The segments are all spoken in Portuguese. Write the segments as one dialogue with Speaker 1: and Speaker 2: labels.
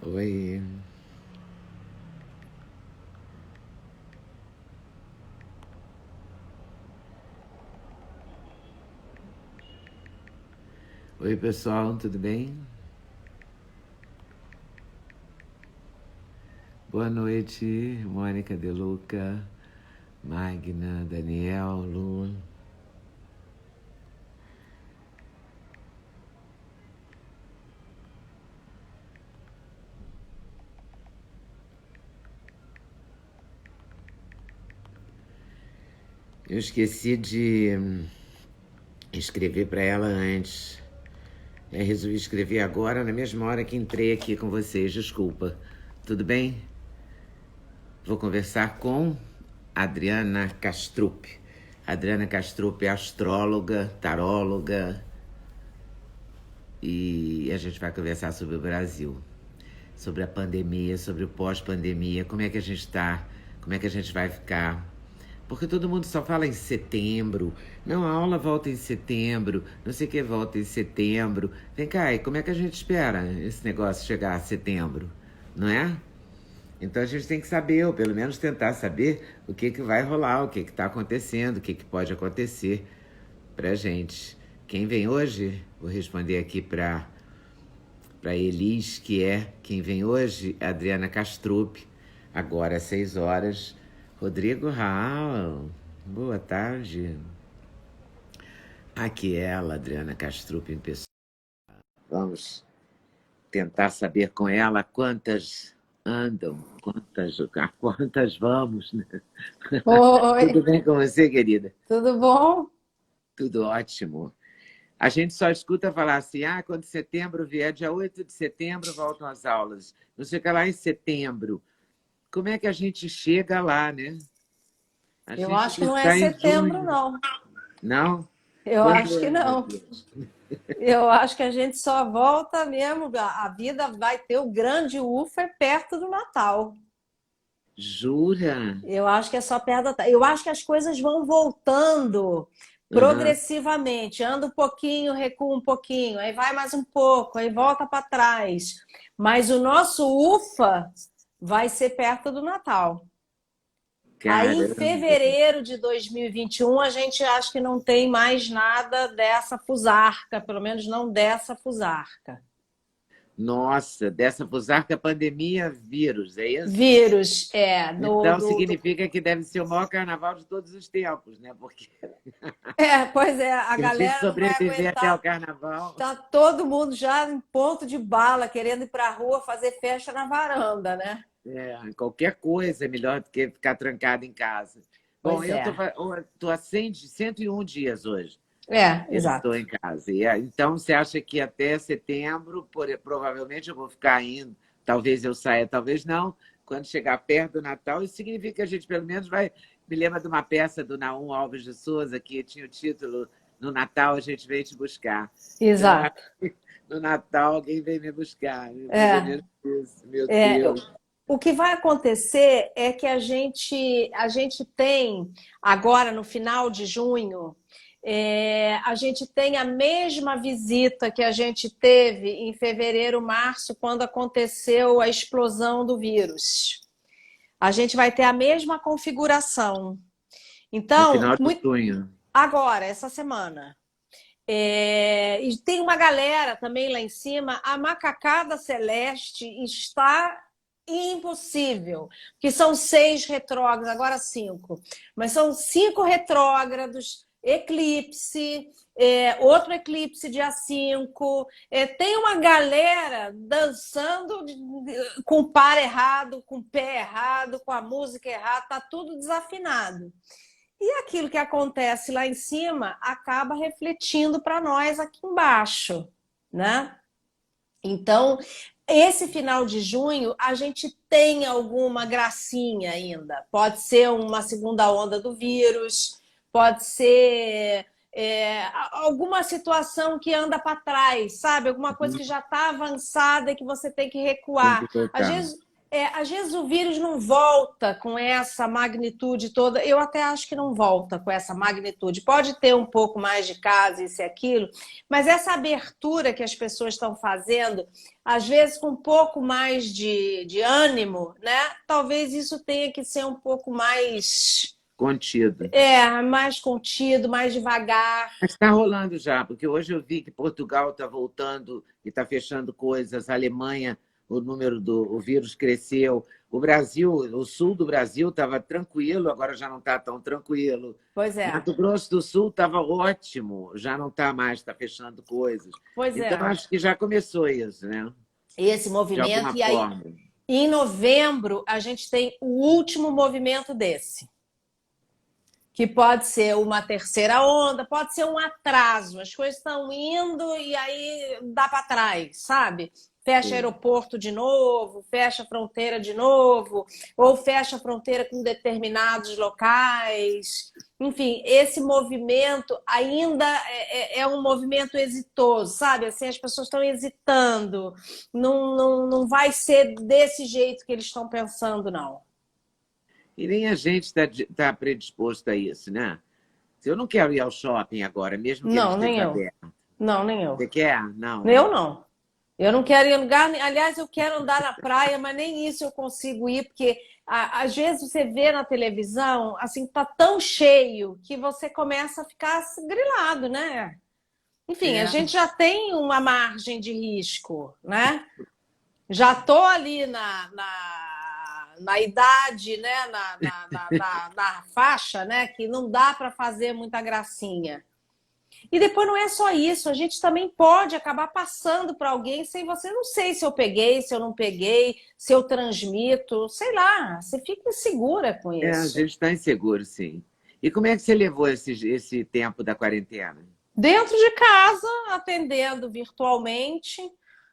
Speaker 1: Oi. Oi, pessoal, tudo bem? Boa noite, Mônica De Luca, Magna, Daniel, Lu. Eu esqueci de escrever para ela antes. Resolvi escrever agora, na mesma hora que entrei aqui com vocês. Desculpa. Tudo bem? Vou conversar com Adriana Castrup. Adriana Castrup é astróloga, taróloga, e a gente vai conversar sobre o Brasil, sobre a pandemia, sobre o pós-pandemia, como é que a gente está, como é que a gente vai ficar. Porque todo mundo só fala em setembro. Não, a aula volta em setembro, não sei o que volta em setembro. Vem cá, e como é que a gente espera esse negócio chegar a setembro, não é? Então a gente tem que saber, ou pelo menos tentar saber o que vai rolar, o que está acontecendo, o que pode acontecer pra gente. Quem vem hoje? Vou responder aqui para Elis, que é quem vem hoje, Adriana Castrup, agora às 6 horas. Rodrigo Raal, boa tarde. Aqui ela, Adriana Castrup, em pessoa. Vamos tentar saber com ela quantas andam, quantas vamos, né? Tudo
Speaker 2: Oi,
Speaker 1: bem com você, querida?
Speaker 2: tudo bom?
Speaker 1: Tudo ótimo. A gente só escuta falar assim, quando setembro vier, dia 8 de setembro, voltam as aulas. Não chega lá em setembro. Como é que a gente chega lá, né? A
Speaker 2: Eu
Speaker 1: gente
Speaker 2: acho que não é
Speaker 1: está em
Speaker 2: setembro,
Speaker 1: junho.
Speaker 2: não.
Speaker 1: Não?
Speaker 2: Eu
Speaker 1: Quando
Speaker 2: acho que
Speaker 1: é, meu
Speaker 2: não.
Speaker 1: Deus?
Speaker 2: Eu acho que a gente só volta mesmo. A vida vai ter o grande ufa é perto do Natal.
Speaker 1: Jura?
Speaker 2: Eu acho que é só perto do Natal. Eu acho que as coisas vão voltando
Speaker 1: Aham.
Speaker 2: progressivamente. Anda um pouquinho, recua um pouquinho, aí vai mais um pouco, aí volta para trás. Mas o nosso ufa vai ser perto do Natal. Aí, em
Speaker 1: Caramba.
Speaker 2: fevereiro de 2021, a gente acha que não tem mais nada dessa fusarca, pelo menos não dessa fusarca.
Speaker 1: Nossa, dessa fusarca pandemia, vírus, é isso?
Speaker 2: Vírus,
Speaker 1: Então significa que deve ser o maior carnaval de todos os tempos, né? Porque
Speaker 2: pois é, a
Speaker 1: se a gente
Speaker 2: galera não vai
Speaker 1: sobreviver até o
Speaker 2: aguentar.
Speaker 1: carnaval,
Speaker 2: Tá todo mundo já em ponto de bala, querendo ir para a rua fazer festa na varanda, né?
Speaker 1: qualquer coisa é melhor do que ficar trancado em casa. Bom,
Speaker 2: Pois
Speaker 1: eu
Speaker 2: é.
Speaker 1: estou há 101 dias hoje. Eu estou
Speaker 2: Exato.
Speaker 1: em casa. Então, você acha que até setembro, provavelmente eu vou ficar indo, talvez eu saia, talvez não. Quando chegar perto do Natal, isso significa que a gente pelo menos vai. Me lembra de uma peça do Naum Alves de Souza que tinha o título No Natal a gente veio te buscar. Então, eu acho
Speaker 2: Exato.
Speaker 1: que no Natal alguém vem me buscar. Mais ou
Speaker 2: É,
Speaker 1: menos isso, meu
Speaker 2: é,
Speaker 1: Deus.
Speaker 2: O que vai acontecer é que a gente tem, agora no final de junho, a gente tem a mesma visita que a gente teve em fevereiro, março, quando aconteceu a explosão do vírus. A gente vai ter a mesma configuração.
Speaker 1: No
Speaker 2: Então,
Speaker 1: final de junho.
Speaker 2: agora, essa semana. E tem uma galera também lá em cima, a macacada celeste está impossível, que são 6 retrógrados, agora 5, mas são 5 retrógrados, eclipse, outro eclipse dia 5, tem uma galera dançando com o par errado, com o pé errado, com a música errada, tá tudo desafinado. E aquilo que acontece lá em cima acaba refletindo para nós aqui embaixo, né? Então, esse final de junho, a gente tem alguma gracinha ainda. Pode ser uma segunda onda do vírus, pode ser alguma situação que anda para trás, sabe? Alguma coisa que já está avançada e que você tem que
Speaker 1: Tem
Speaker 2: recuar.
Speaker 1: que
Speaker 2: Às
Speaker 1: voltar.
Speaker 2: vezes, Às vezes o vírus não volta com essa magnitude toda. Eu até acho que não volta com essa magnitude. Pode ter um pouco mais de casos, isso e aquilo, mas essa abertura que as pessoas estão fazendo, às vezes com um pouco mais de ânimo, né? Talvez isso tenha que ser um pouco mais,
Speaker 1: Contido.
Speaker 2: mais contido, mais devagar.
Speaker 1: Mas está rolando já, porque hoje eu vi que Portugal está voltando e está fechando coisas, a Alemanha, o número do vírus cresceu, o Brasil, o sul do Brasil estava tranquilo, agora já não está tão tranquilo.
Speaker 2: Pois é,
Speaker 1: Mato Grosso do Sul estava ótimo, já não está mais, está fechando coisas.
Speaker 2: pois
Speaker 1: Então,
Speaker 2: é.
Speaker 1: acho que já começou isso, né?
Speaker 2: Esse
Speaker 1: De alguma
Speaker 2: movimento, e aí
Speaker 1: forma.
Speaker 2: em novembro a gente tem o último movimento desse, que pode ser uma terceira onda, pode ser um atraso. As coisas estão indo e aí dá para trás, sabe? Fecha
Speaker 1: Sim.
Speaker 2: aeroporto de novo, fecha fronteira de novo, ou fecha fronteira com determinados locais. Enfim, esse movimento ainda é um movimento exitoso, sabe? Assim, as pessoas estão hesitando. Não vai ser desse jeito que eles estão pensando, não.
Speaker 1: E nem a gente está predisposto a isso, né? Eu não quero ir ao shopping agora, mesmo que ele
Speaker 2: Não, nem
Speaker 1: esteja
Speaker 2: eu.
Speaker 1: aberto.
Speaker 2: Não, nem eu.
Speaker 1: Você quer? Não, né?
Speaker 2: Eu não. Eu não quero ir em lugar. Aliás, eu quero andar na praia, mas nem isso eu consigo ir, porque às vezes você vê na televisão, assim, tá tão cheio que você começa a ficar grilado, né? Enfim, a
Speaker 1: É,
Speaker 2: gente já tem uma margem de risco, né? Já tô ali na idade, né? Na faixa, né? Que não dá para fazer muita gracinha. E depois não é só isso, a gente também pode acabar passando para alguém sem você. Não sei se eu peguei, se eu não peguei, se eu transmito, sei lá. Você fica insegura com
Speaker 1: a
Speaker 2: isso.
Speaker 1: gente está inseguro, sim. E como é que você levou esse tempo da quarentena?
Speaker 2: Dentro de casa, atendendo virtualmente,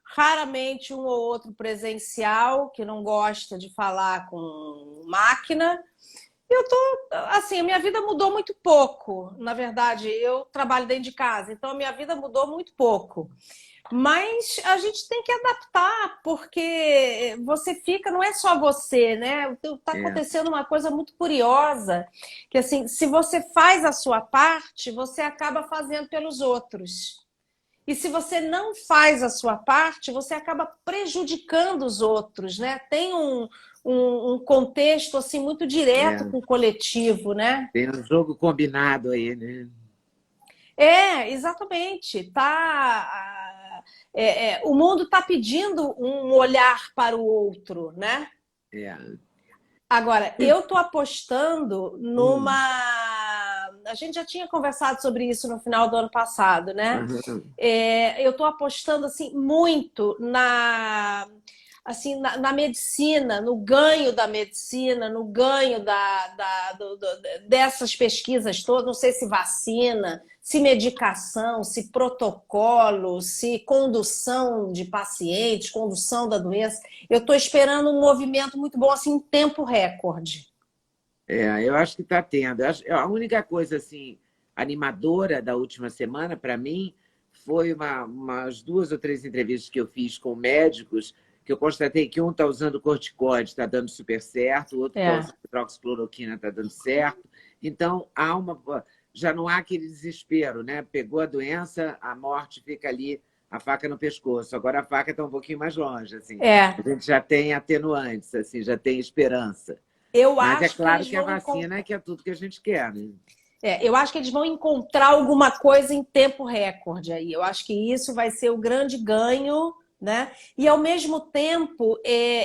Speaker 2: raramente um ou outro presencial, que não gosta de falar com máquina. Eu tô, assim, a minha vida mudou muito pouco. Na verdade, eu trabalho dentro de casa, então a minha vida mudou muito pouco. Mas a gente tem que adaptar, porque você fica, não é só você, né? Está
Speaker 1: É,
Speaker 2: acontecendo uma coisa muito curiosa, que assim, se você faz a sua parte, você acaba fazendo pelos outros. E se você não faz a sua parte, você acaba prejudicando os outros, né? Tem um contexto assim muito direto
Speaker 1: é.
Speaker 2: com o coletivo, né?
Speaker 1: Tem um jogo combinado aí, né?
Speaker 2: Exatamente. O mundo está pedindo um olhar para o outro, né?
Speaker 1: É.
Speaker 2: Agora, eu estou apostando numa.
Speaker 1: Hum.
Speaker 2: A gente já tinha conversado sobre isso no final do ano passado, né?
Speaker 1: Aham.
Speaker 2: Eu estou apostando assim muito na medicina, no ganho da medicina, no ganho dessas pesquisas todas, não sei se vacina, se medicação, se protocolo, se condução de pacientes, condução da doença. Eu estou esperando um movimento muito bom, assim, em tempo recorde.
Speaker 1: Eu acho que está tendo. A única coisa assim animadora da última semana, para mim, foi umas 2 ou 3 entrevistas que eu fiz com médicos, que eu constatei que um está usando corticoide, está dando super certo, o outro está
Speaker 2: É.
Speaker 1: usando hidroxicloroquina, está dando certo. Então, já não há aquele desespero, né? Pegou a doença, a morte fica ali, a faca no pescoço. Agora a faca está um pouquinho mais longe, assim.
Speaker 2: É,
Speaker 1: A gente já tem atenuantes, assim, já tem esperança.
Speaker 2: eu
Speaker 1: Mas é
Speaker 2: acho que
Speaker 1: claro
Speaker 2: eles
Speaker 1: que a
Speaker 2: vão
Speaker 1: vacina é que é tudo que a gente quer, né?
Speaker 2: eu acho que eles vão encontrar alguma coisa em tempo recorde aí. Eu acho que isso vai ser o grande ganho, né? E ao mesmo tempo,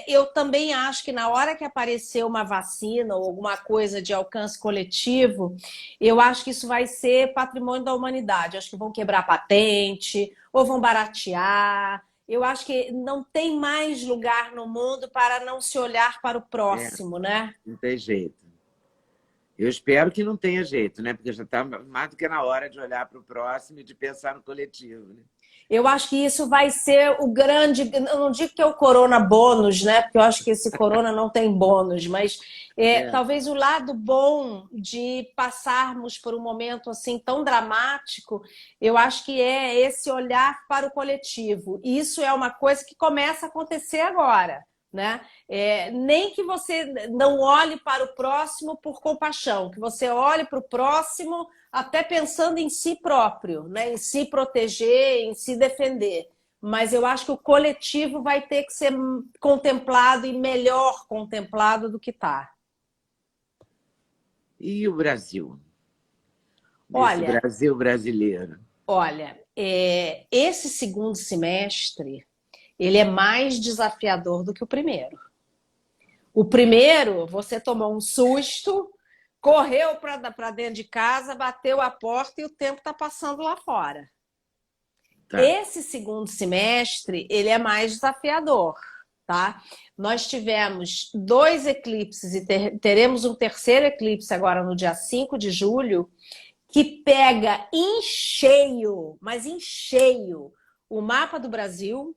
Speaker 2: eu também acho que na hora que aparecer uma vacina ou alguma coisa de alcance coletivo, eu acho que isso vai ser patrimônio da humanidade. Eu acho que vão quebrar patente ou vão baratear. Eu acho que não tem mais lugar no mundo para não se olhar para o
Speaker 1: É,
Speaker 2: próximo, né?
Speaker 1: não tem jeito. Eu espero que não tenha jeito, né? Porque já está mais do que na hora de olhar para o próximo e de pensar no coletivo, né?
Speaker 2: Eu acho que isso vai ser o grande. Eu não digo que é o corona bônus, né? Porque eu acho que esse corona não tem bônus, mas
Speaker 1: É,
Speaker 2: talvez o lado bom de passarmos por um momento assim tão dramático, eu acho que é esse olhar para o coletivo. E isso é uma coisa que começa a acontecer agora, né? Nem que você não olhe para o próximo por compaixão, que você olhe para o próximo até pensando em si próprio, né? Em se proteger, em se defender. Mas eu acho que o coletivo vai ter que ser contemplado e melhor contemplado do que está.
Speaker 1: E o Brasil? Desse
Speaker 2: Olha,
Speaker 1: Brasil brasileiro?
Speaker 2: olha, esse segundo semestre ele é mais desafiador do que o primeiro. O primeiro, você tomou um susto, correu para dentro de casa, bateu a porta e o tempo está passando lá fora.
Speaker 1: Tá.
Speaker 2: Esse segundo semestre, ele é mais desafiador, tá? Nós tivemos 2 eclipses e teremos um terceiro eclipse agora no dia 5 de julho, que pega em cheio, mas em cheio, o mapa do Brasil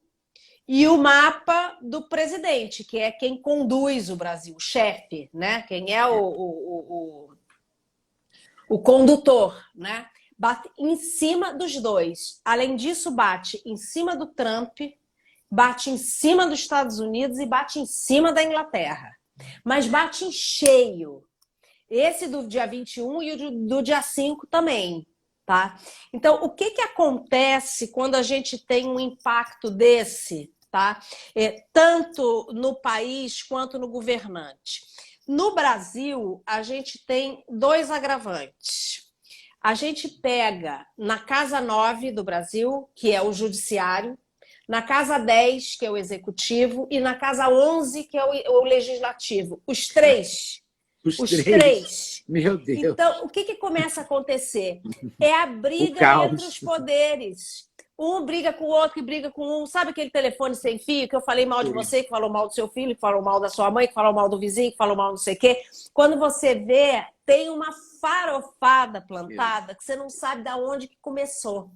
Speaker 2: e o mapa do presidente, que é quem conduz o Brasil, o chefe, né? Quem é o condutor, né? Bate em cima dos dois. Além disso, bate em cima do Trump, bate em cima dos Estados Unidos e bate em cima da Inglaterra. Mas bate em cheio. Esse do dia 21 e o do dia 5 também, tá? Então, o que acontece quando a gente tem um impacto desse, tá? Tanto no país quanto no governante. No Brasil, a gente tem 2 agravantes. A gente pega na casa 9 do Brasil, que é o judiciário, na casa 10, que é o executivo, e na casa 11, que é o legislativo. Os três.
Speaker 1: Os
Speaker 2: Os
Speaker 1: três?
Speaker 2: três.
Speaker 1: Meu Deus.
Speaker 2: Então, o que começa a acontecer? É a briga entre os poderes. Um briga com o outro, que briga com um. Sabe aquele telefone sem fio que eu falei mal de você, que falou mal do seu filho, que falou mal da sua mãe, que falou mal do vizinho, que falou mal não sei o quê? Quando você vê, tem uma farofada plantada que você não sabe de onde que começou.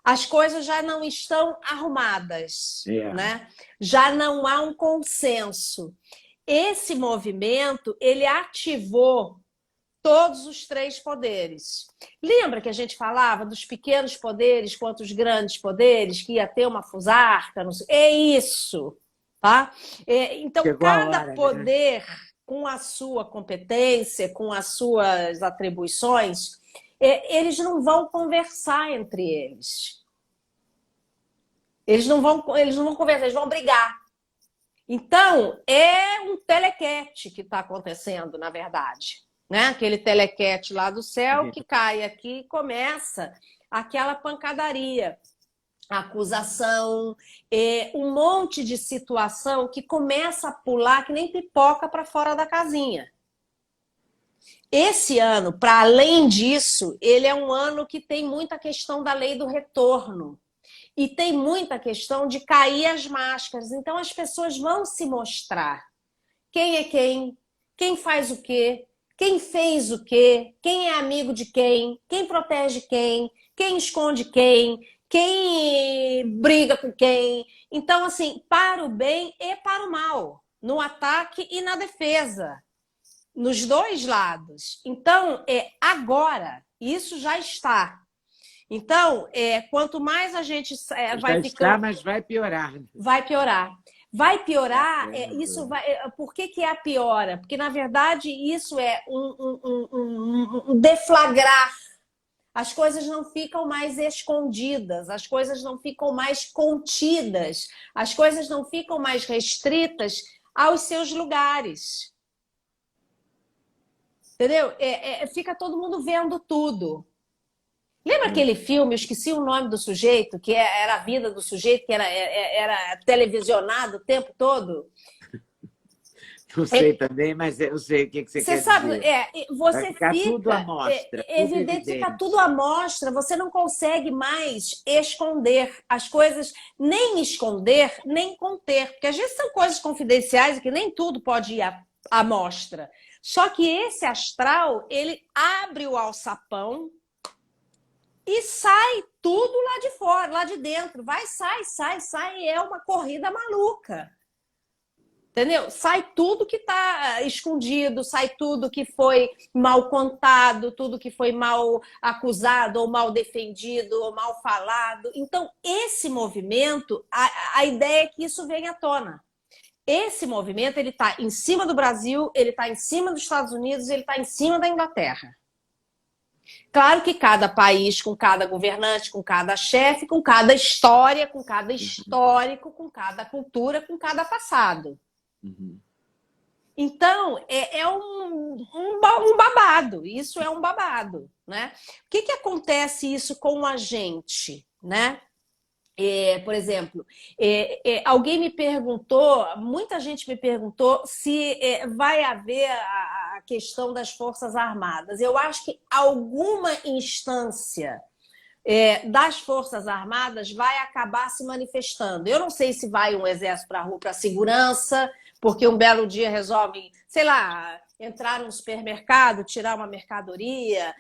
Speaker 2: As coisas já não estão arrumadas, né? Já não há um consenso. Esse movimento, ele ativou todos os 3 poderes. Lembra que a gente falava dos pequenos poderes quanto os grandes poderes, que ia ter uma fusarca? Não sei. É isso, tá? Então,
Speaker 1: Chegou
Speaker 2: cada
Speaker 1: hora,
Speaker 2: poder, né? Com a sua competência, com as suas atribuições, eles não vão conversar entre eles. Eles não vão conversar, eles vão brigar. Então, é um telequete que está acontecendo, na verdade. Né? Aquele telequete lá do céu que cai aqui e começa aquela pancadaria. Acusação, um monte de situação que começa a pular que nem pipoca para fora da casinha. Esse ano, para além disso, ele é um ano que tem muita questão da lei do retorno. E tem muita questão de cair as máscaras. Então, as pessoas vão se mostrar. Quem é quem faz o quê, quem fez o quê, quem é amigo de quem protege quem esconde quem briga com quem. Então, assim, para o bem e para o mal. No ataque e na defesa. Nos 2 lados. Então, agora, isso já está. Então, quanto mais a gente vai ficando...
Speaker 1: mas vai piorar.
Speaker 2: Vai piorar. Vai piorar, isso vai... Por que é a piora? Porque, na verdade, isso é um deflagrar. As coisas não ficam mais escondidas, as coisas não ficam mais contidas, as coisas não ficam mais restritas aos seus lugares. Entendeu? Fica todo mundo vendo tudo. Lembra aquele filme, eu esqueci o nome do sujeito, que era a vida do sujeito, que era televisionado o tempo todo?
Speaker 1: Não sei também, mas eu sei o que você quer
Speaker 2: sabe,
Speaker 1: dizer.
Speaker 2: Você
Speaker 1: fica
Speaker 2: fica...
Speaker 1: tudo à mostra.
Speaker 2: Evidente, fica tudo à mostra, você não consegue mais esconder as coisas, nem esconder, nem conter. Porque às vezes são coisas confidenciais e que nem tudo pode ir à mostra. Só que esse astral, ele abre o alçapão e sai tudo lá de fora, lá de dentro. Vai, sai. É uma corrida maluca. Entendeu? Sai tudo que está escondido, sai tudo que foi mal contado, tudo que foi mal acusado, ou mal defendido, ou mal falado. Então, esse movimento, a ideia é que isso venha à tona. esse movimento ele está em cima do Brasil, ele está em cima dos Estados Unidos, ele está em cima da Inglaterra. Claro que cada país, com cada governante, com cada chefe, com cada história, com cada histórico, com cada cultura, com cada passado.
Speaker 1: Uhum.
Speaker 2: Então, é um babado. Isso é um babado, né? O que acontece isso com a gente, né? Por exemplo, alguém me perguntou, muita gente me perguntou se vai haver a questão das Forças Armadas. Eu acho que alguma instância das Forças Armadas vai acabar se manifestando. Eu não sei se vai um exército para a rua para segurança, porque um belo dia resolvem, sei lá, entrar num supermercado, tirar uma mercadoria,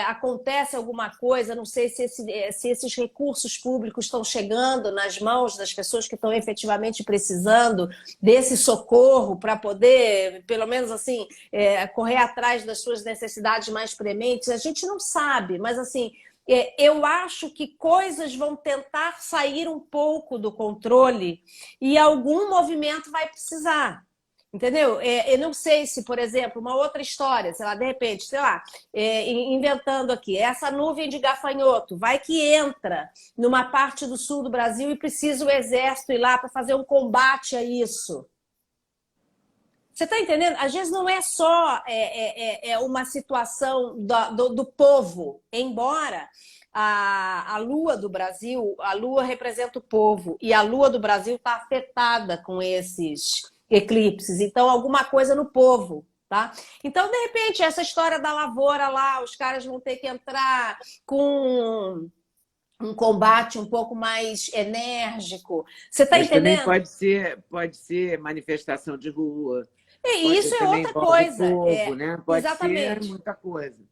Speaker 2: acontece alguma coisa, não sei se esses recursos públicos estão chegando nas mãos das pessoas que estão efetivamente precisando desse socorro para poder, pelo menos assim, correr atrás das suas necessidades mais prementes. A gente não sabe, mas assim, eu acho que coisas vão tentar sair um pouco do controle e algum movimento vai precisar. Entendeu? Eu não sei se, por exemplo, uma outra história, sei lá, de repente, sei lá, inventando aqui, essa nuvem de gafanhoto, vai que entra numa parte do sul do Brasil e precisa o exército ir lá para fazer um combate a isso. Você está entendendo? Às vezes não é só uma situação do povo, embora a lua do Brasil, a lua representa o povo, e a lua do Brasil está afetada com esses eclipses, então alguma coisa no povo, tá? Então, de repente, essa história da lavoura lá, os caras vão ter que entrar com um combate um pouco mais enérgico. Você está entendendo?
Speaker 1: Também pode ser manifestação de rua.
Speaker 2: E isso é outra coisa.
Speaker 1: Povo, né? Pode
Speaker 2: Exatamente.
Speaker 1: ser muita coisa.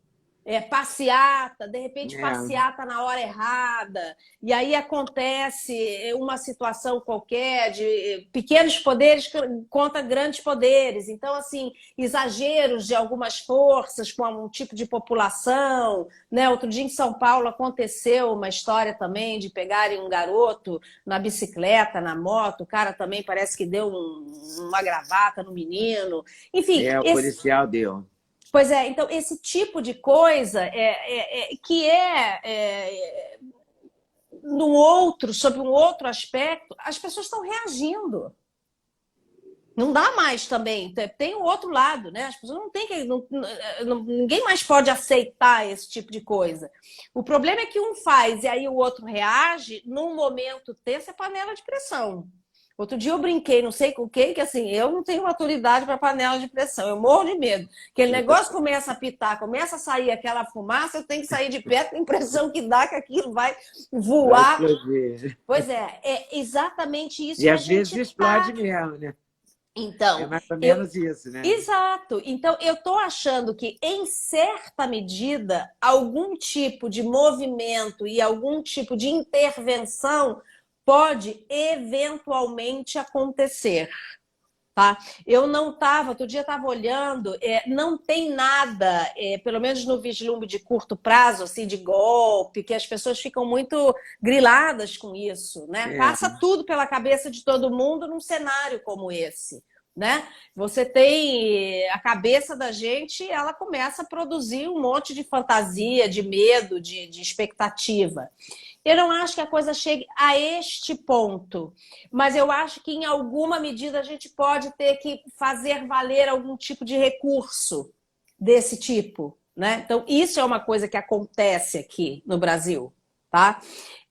Speaker 2: Passeata, de repente passeata na hora errada, e aí acontece uma situação qualquer de pequenos poderes contra grandes poderes. Então, assim, exageros de algumas forças com um tipo de população, né? Outro dia em São Paulo aconteceu uma história também de pegarem um garoto na bicicleta, na moto, o cara também parece que deu uma gravata no menino. Enfim,
Speaker 1: o policial deu.
Speaker 2: Pois é, então esse tipo de coisa sob um outro aspecto, as pessoas estão reagindo. Não dá mais também, tem o outro lado, né? As pessoas não têm que. Ninguém mais pode aceitar esse tipo de coisa. O problema é que um faz e aí o outro reage, num momento tenso, é panela de pressão. Outro dia eu brinquei, não sei com o que assim, eu não tenho maturidade para panela de pressão, eu morro de medo. Aquele negócio começa a pitar, começa a sair aquela fumaça, eu tenho que sair de perto, a impressão que dá que aquilo vai voar. Pois é exatamente isso.
Speaker 1: E às vezes explode mesmo, né?
Speaker 2: Então,
Speaker 1: é mais ou menos isso, né?
Speaker 2: Exato. Então, eu estou achando que, em certa medida, algum tipo de movimento e algum tipo de intervenção pode eventualmente acontecer, tá? Eu não estava, outro dia estava olhando, não tem nada, pelo menos no vislumbre de curto prazo, assim, de golpe, que as pessoas ficam muito griladas com isso, né? Passa tudo pela cabeça de todo mundo num cenário como esse, né? Você tem a cabeça da gente, ela começa a produzir um monte de fantasia, de medo, de expectativa. Eu não acho que a coisa chegue a este ponto, mas eu acho que em alguma medida a gente pode ter que fazer valer algum tipo de recurso desse tipo, né? Então, isso é uma coisa que acontece aqui no Brasil, tá?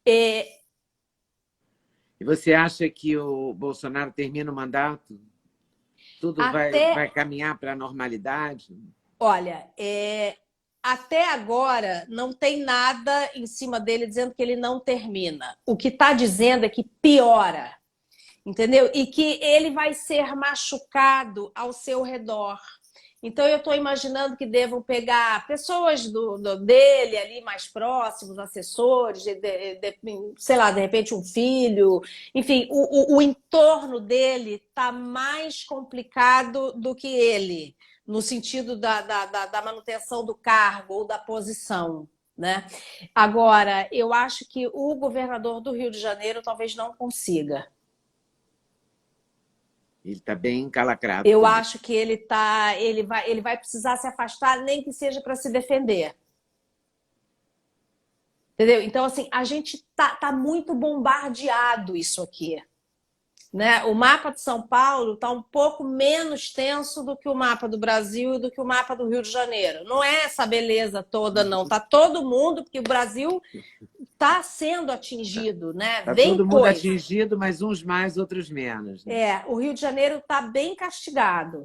Speaker 1: E você acha que o Bolsonaro termina o mandato? Tudo vai caminhar para a normalidade?
Speaker 2: Olha, até agora não tem nada em cima dele dizendo que ele não termina. O que está dizendo é que piora, entendeu? E que ele vai ser machucado ao seu redor. Então eu estou imaginando que devam pegar pessoas dele ali mais próximos, assessores, sei lá, de repente um filho, enfim, o entorno dele está mais complicado do que ele, no sentido da manutenção do cargo ou da posição, né? Agora, eu acho que o governador do Rio de Janeiro talvez não consiga.
Speaker 1: Ele está bem encalacrado
Speaker 2: Eu
Speaker 1: também.
Speaker 2: acho que ele vai precisar se afastar, nem que seja para se defender. Entendeu? Então, assim, a gente tá muito bombardeado isso aqui. Né? O mapa de São Paulo está um pouco menos tenso do que o mapa do Brasil e do que o mapa do Rio de Janeiro. Não é essa beleza toda, não. Tá todo mundo, porque o Brasil está sendo atingido, né?
Speaker 1: Está
Speaker 2: Vem
Speaker 1: todo mundo
Speaker 2: coisa.
Speaker 1: atingido, mas uns mais, outros menos. Né?
Speaker 2: O Rio de Janeiro está bem castigado.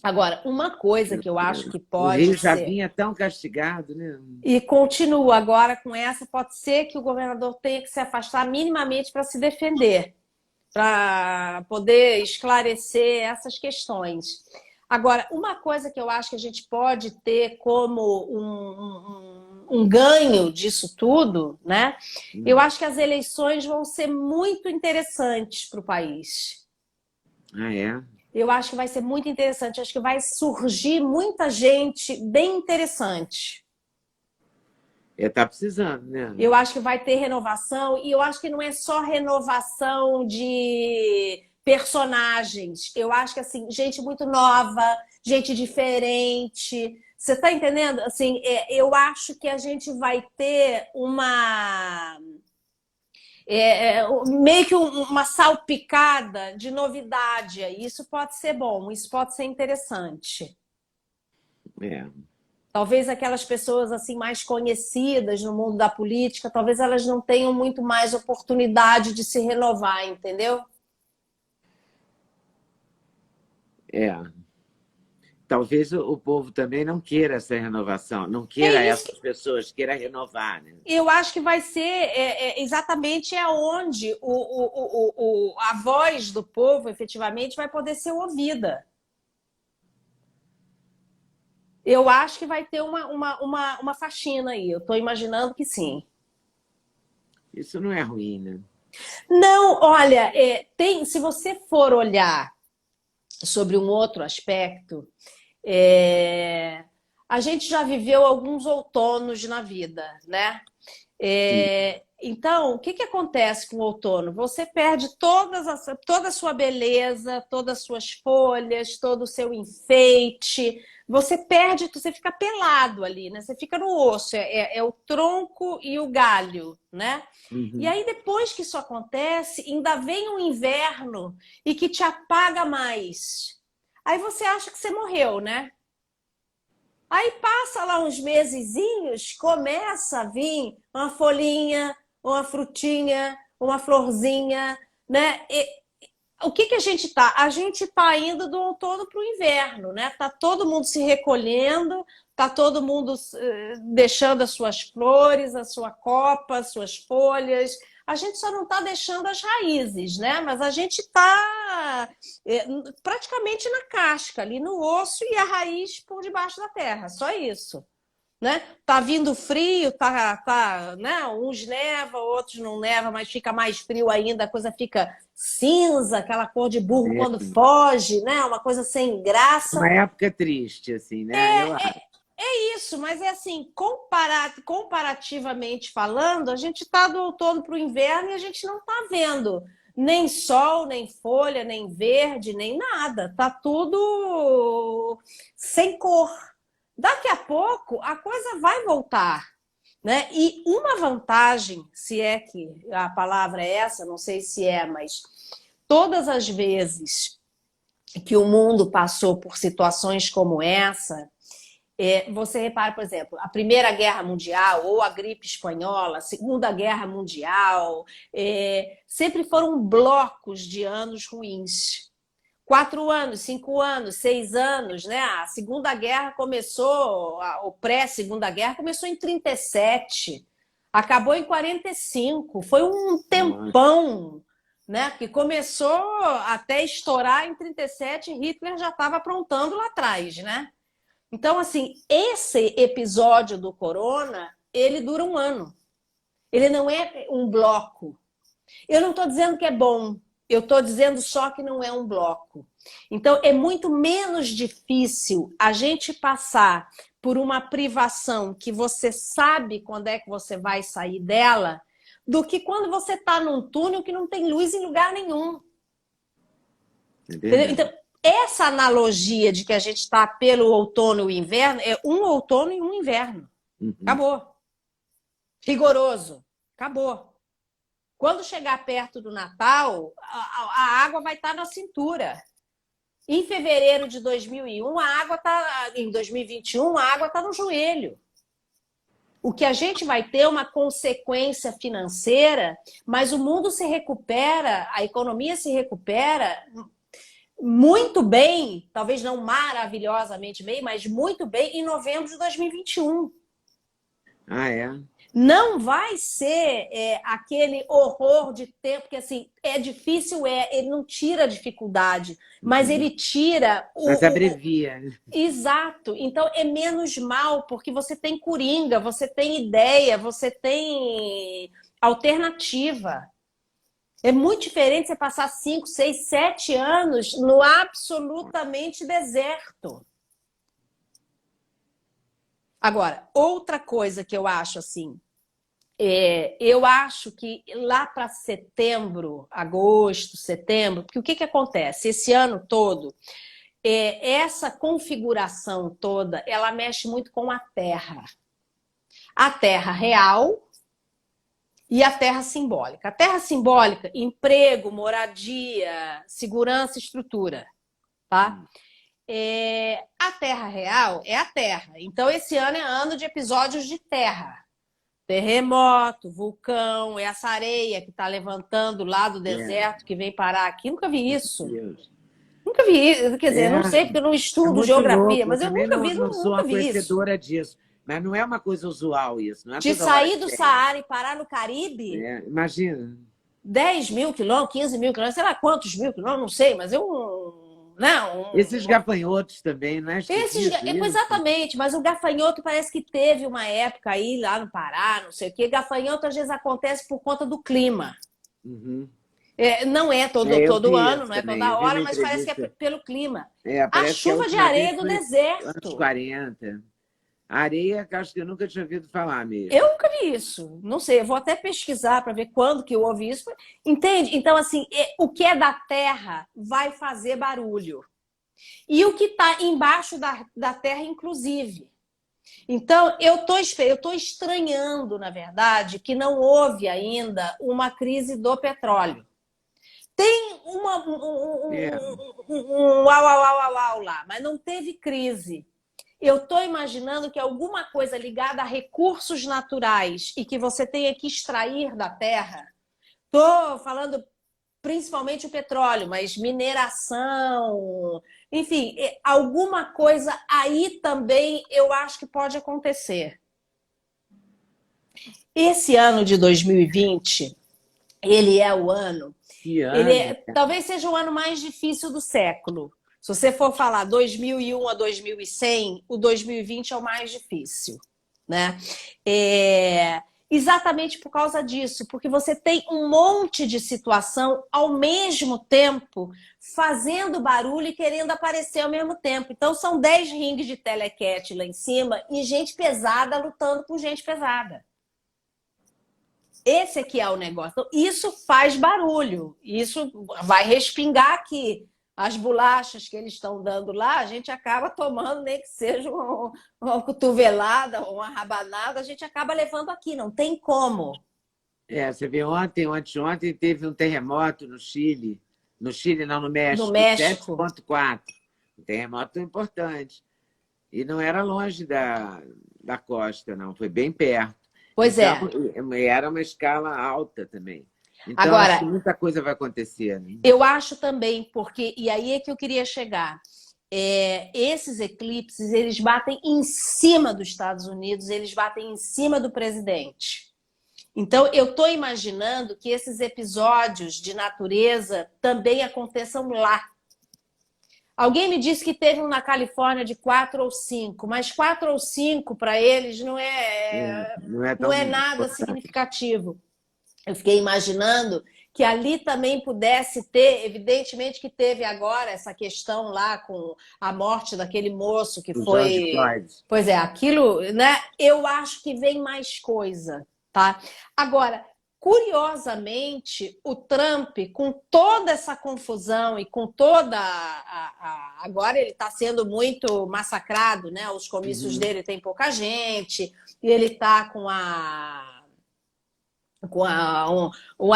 Speaker 2: Agora, uma coisa que eu acho que
Speaker 1: O
Speaker 2: pode
Speaker 1: Rio já
Speaker 2: ser,
Speaker 1: vinha tão castigado, né?
Speaker 2: e continua agora com essa, pode ser que o governador tenha que se afastar minimamente para se defender, para poder esclarecer essas questões. Agora, uma coisa que eu acho que a gente pode ter como um ganho disso tudo, né? Eu acho que as eleições vão ser muito interessantes para o país.
Speaker 1: Ah, é?
Speaker 2: Eu acho que vai ser muito interessante. Acho que vai surgir muita gente bem interessante.
Speaker 1: Tá precisando, né?
Speaker 2: Eu acho que vai ter renovação, e eu acho que não é só renovação de personagens. Eu acho que, assim, gente muito nova, gente diferente. Você está entendendo? Assim, eu acho que a gente vai ter meio que uma salpicada de novidade. Isso pode ser bom, isso pode ser interessante.
Speaker 1: É.
Speaker 2: Talvez aquelas pessoas assim mais conhecidas no mundo da política, talvez elas não tenham muito mais oportunidade de se renovar, entendeu?
Speaker 1: É. Talvez o povo também não queira essa renovação, não
Speaker 2: É
Speaker 1: queira
Speaker 2: isso.
Speaker 1: essas pessoas, queira renovar, né?
Speaker 2: Eu acho que vai ser exatamente aonde a voz do povo efetivamente vai poder ser ouvida. Eu acho que vai ter uma faxina aí. Eu estou imaginando que sim.
Speaker 1: Isso não é ruim, né?
Speaker 2: Não, olha, se você for olhar sobre um outro aspecto, a gente já viveu alguns outonos na vida, né?
Speaker 1: Sim.
Speaker 2: Então, o que acontece com o outono? Você perde toda a sua beleza, todas as suas folhas, todo o seu enfeite. Você perde, você fica pelado ali, né? Você fica no osso, é o tronco e o galho, né? E
Speaker 1: Uhum.
Speaker 2: aí, depois que isso acontece, ainda vem um inverno e que te apaga mais. Aí você acha que você morreu, né? Aí passa lá uns mesezinhos, começa a vir uma folhinha, uma frutinha, uma florzinha, né? O que a gente tá? A gente tá indo do outono para o inverno, né? Tá todo mundo se recolhendo, tá todo mundo deixando as suas flores, a sua copa, as suas folhas. A gente só não está deixando as raízes, né? Mas a gente está praticamente na casca, ali no osso, e a raiz por debaixo da terra, só isso. Né? Tá vindo frio, né? Uns neva, outros não neva, mas fica mais frio ainda, a coisa fica cinza, aquela cor de burro quando
Speaker 1: É
Speaker 2: foge, né? Uma coisa sem graça.
Speaker 1: uma época triste, assim, né? Eu acho.
Speaker 2: Isso, mas é assim, comparativamente falando, a gente está do outono para o inverno e a gente não está vendo nem sol, nem folha, nem verde, nem nada. Tá tudo sem cor. Daqui a pouco a coisa vai voltar, né? E uma vantagem, se é que a palavra é essa, não sei se é, mas todas as vezes que o mundo passou por situações como essa, você repara, por exemplo, a Primeira Guerra Mundial ou a gripe espanhola, a Segunda Guerra Mundial, sempre foram blocos de anos ruins. 4 anos, 5 anos, 6 anos, né? A Segunda Guerra começou, o pré-Segunda Guerra começou em 37, acabou em 45, foi um tempão, né? Que começou até estourar em 37, Hitler já estava aprontando lá atrás, né? Então, assim, esse episódio do corona, ele dura um ano. Ele não é um bloco. Eu não estou dizendo que é bom, eu estou dizendo só que não é um bloco. Então, é muito menos difícil a gente passar por uma privação que você sabe quando é que você vai sair dela, do que quando você está num túnel que não tem luz em lugar nenhum.
Speaker 1: É
Speaker 2: Entendeu?
Speaker 1: verdade.
Speaker 2: Então, essa analogia de que a gente está pelo outono e inverno é um outono e um inverno.
Speaker 1: Uhum.
Speaker 2: Acabou. Rigoroso. Acabou. Quando chegar perto do Natal, a água vai estar na cintura. Em fevereiro de 2001, a água tá, em 2021, a água está no joelho. O que a gente vai ter é uma consequência financeira, mas o mundo se recupera, a economia se recupera muito bem, talvez não maravilhosamente bem, mas muito bem em novembro de 2021.
Speaker 1: Ah, é?
Speaker 2: Não vai ser aquele horror de tempo que assim é difícil, ele não tira a dificuldade, mas
Speaker 1: Uhum.
Speaker 2: ele tira
Speaker 1: Mas abrevia.
Speaker 2: exato. Então é menos mal, porque você tem coringa, você tem ideia, você tem alternativa. É muito diferente você passar 5, 6, 7 anos no absolutamente deserto. Agora, outra coisa que eu acho assim, eu acho que lá para setembro, agosto, setembro, porque o que acontece? Esse ano todo, essa configuração toda, ela mexe muito com a Terra. A Terra real e a Terra simbólica. A Terra simbólica, emprego, moradia, segurança, estrutura, tá? A Terra real é a Terra. Então, esse ano é ano de episódios de terra. Terremoto, vulcão, essa areia que está levantando lá do
Speaker 1: É,
Speaker 2: deserto, que vem parar aqui. Nunca vi isso.
Speaker 1: Deus.
Speaker 2: Nunca vi isso. Quer dizer,
Speaker 1: É,
Speaker 2: não sei porque eu não
Speaker 1: é
Speaker 2: estudo
Speaker 1: muito
Speaker 2: geografia,
Speaker 1: louco. Eu
Speaker 2: mas eu
Speaker 1: também
Speaker 2: nunca vi,
Speaker 1: não sou uma
Speaker 2: nunca vi isso.
Speaker 1: conhecedora disso. Mas não é uma coisa usual isso. Não é
Speaker 2: De
Speaker 1: toda hora
Speaker 2: sair
Speaker 1: que
Speaker 2: do
Speaker 1: tem.
Speaker 2: Saara e parar no Caribe,
Speaker 1: É, imagina.
Speaker 2: 10 mil quilômetros, 15 mil quilômetros, sei lá quantos mil quilômetros, não sei, mas eu.
Speaker 1: Esses gafanhotos também, não é esquisito isso?
Speaker 2: Exatamente, mas o gafanhoto parece que teve uma época aí lá no Pará, não sei o quê. Gafanhoto às vezes acontece por conta do clima.
Speaker 1: Uhum.
Speaker 2: Não é
Speaker 1: É, eu
Speaker 2: todo
Speaker 1: vi
Speaker 2: ano,
Speaker 1: isso
Speaker 2: não é
Speaker 1: também.
Speaker 2: toda
Speaker 1: Eu vi uma
Speaker 2: hora, mas parece que é
Speaker 1: entrevista.
Speaker 2: pelo clima.
Speaker 1: É,
Speaker 2: A
Speaker 1: parece que a
Speaker 2: chuva de
Speaker 1: última vez
Speaker 2: areia do
Speaker 1: foi anos
Speaker 2: deserto.
Speaker 1: 40. Areia, que acho que eu nunca tinha ouvido falar
Speaker 2: Eu
Speaker 1: mesmo.
Speaker 2: nunca vi isso. Não sei, eu vou até pesquisar para ver quando que houve isso. Entende? Então, assim, o que é da terra vai fazer barulho. E o que está embaixo da terra, inclusive. Então, eu estou estranhando, na verdade, que não houve ainda uma crise do petróleo. Tem
Speaker 1: É,
Speaker 2: um uau, uau, uau, uau, uau lá, mas não teve crise. Eu estou imaginando que alguma coisa ligada a recursos naturais e que você tenha que extrair da terra. Estou falando principalmente o petróleo, mas mineração, enfim, alguma coisa aí também eu acho que pode acontecer. Esse ano de 2020, ele é o ano,
Speaker 1: que ano, cara.
Speaker 2: talvez seja o ano mais difícil do século. Se você for falar 2001 a 2100, o 2020 é o mais difícil, né? Exatamente por causa disso, porque você tem um monte de situação ao mesmo tempo fazendo barulho e querendo aparecer ao mesmo tempo. Então são 10 ringues de telequete lá em cima e gente pesada lutando por gente pesada. Esse aqui é o negócio. Então, isso faz barulho. Isso vai respingar aqui. As bolachas que eles estão dando lá, a gente acaba tomando, nem que seja uma cotovelada ou uma rabanada, a gente acaba levando aqui. Não tem como.
Speaker 1: Você vê anteontem, teve um terremoto no Chile. No Chile, não, no
Speaker 2: No
Speaker 1: México,
Speaker 2: México.
Speaker 1: 7,4. Um terremoto importante. E não era longe da costa, não. Foi bem perto.
Speaker 2: Pois
Speaker 1: Então,
Speaker 2: é.
Speaker 1: era uma escala alta também. Então, acho que
Speaker 2: Agora,
Speaker 1: muita coisa vai acontecer, né?
Speaker 2: eu acho também, porque, e aí é que eu queria chegar. Esses eclipses, eles batem em cima dos Estados Unidos, eles batem em cima do presidente. Então, eu estou imaginando que esses episódios de natureza também aconteçam lá. Alguém me disse que teve um na Califórnia de 4 ou 5, mas 4 ou 5 para eles
Speaker 1: Não é
Speaker 2: não
Speaker 1: tão
Speaker 2: é nada
Speaker 1: importante.
Speaker 2: significativo. Eu fiquei imaginando que ali também pudesse ter, evidentemente que teve agora essa questão lá com a morte daquele moço que
Speaker 1: O George
Speaker 2: foi.
Speaker 1: Floyd.
Speaker 2: Pois é, aquilo, né? Eu acho que vem mais coisa, tá? Agora, curiosamente, o Trump, com toda essa confusão e com toda agora ele está sendo muito massacrado, né? Os comícios
Speaker 1: Uhum.
Speaker 2: dele tem pouca gente, e ele está com a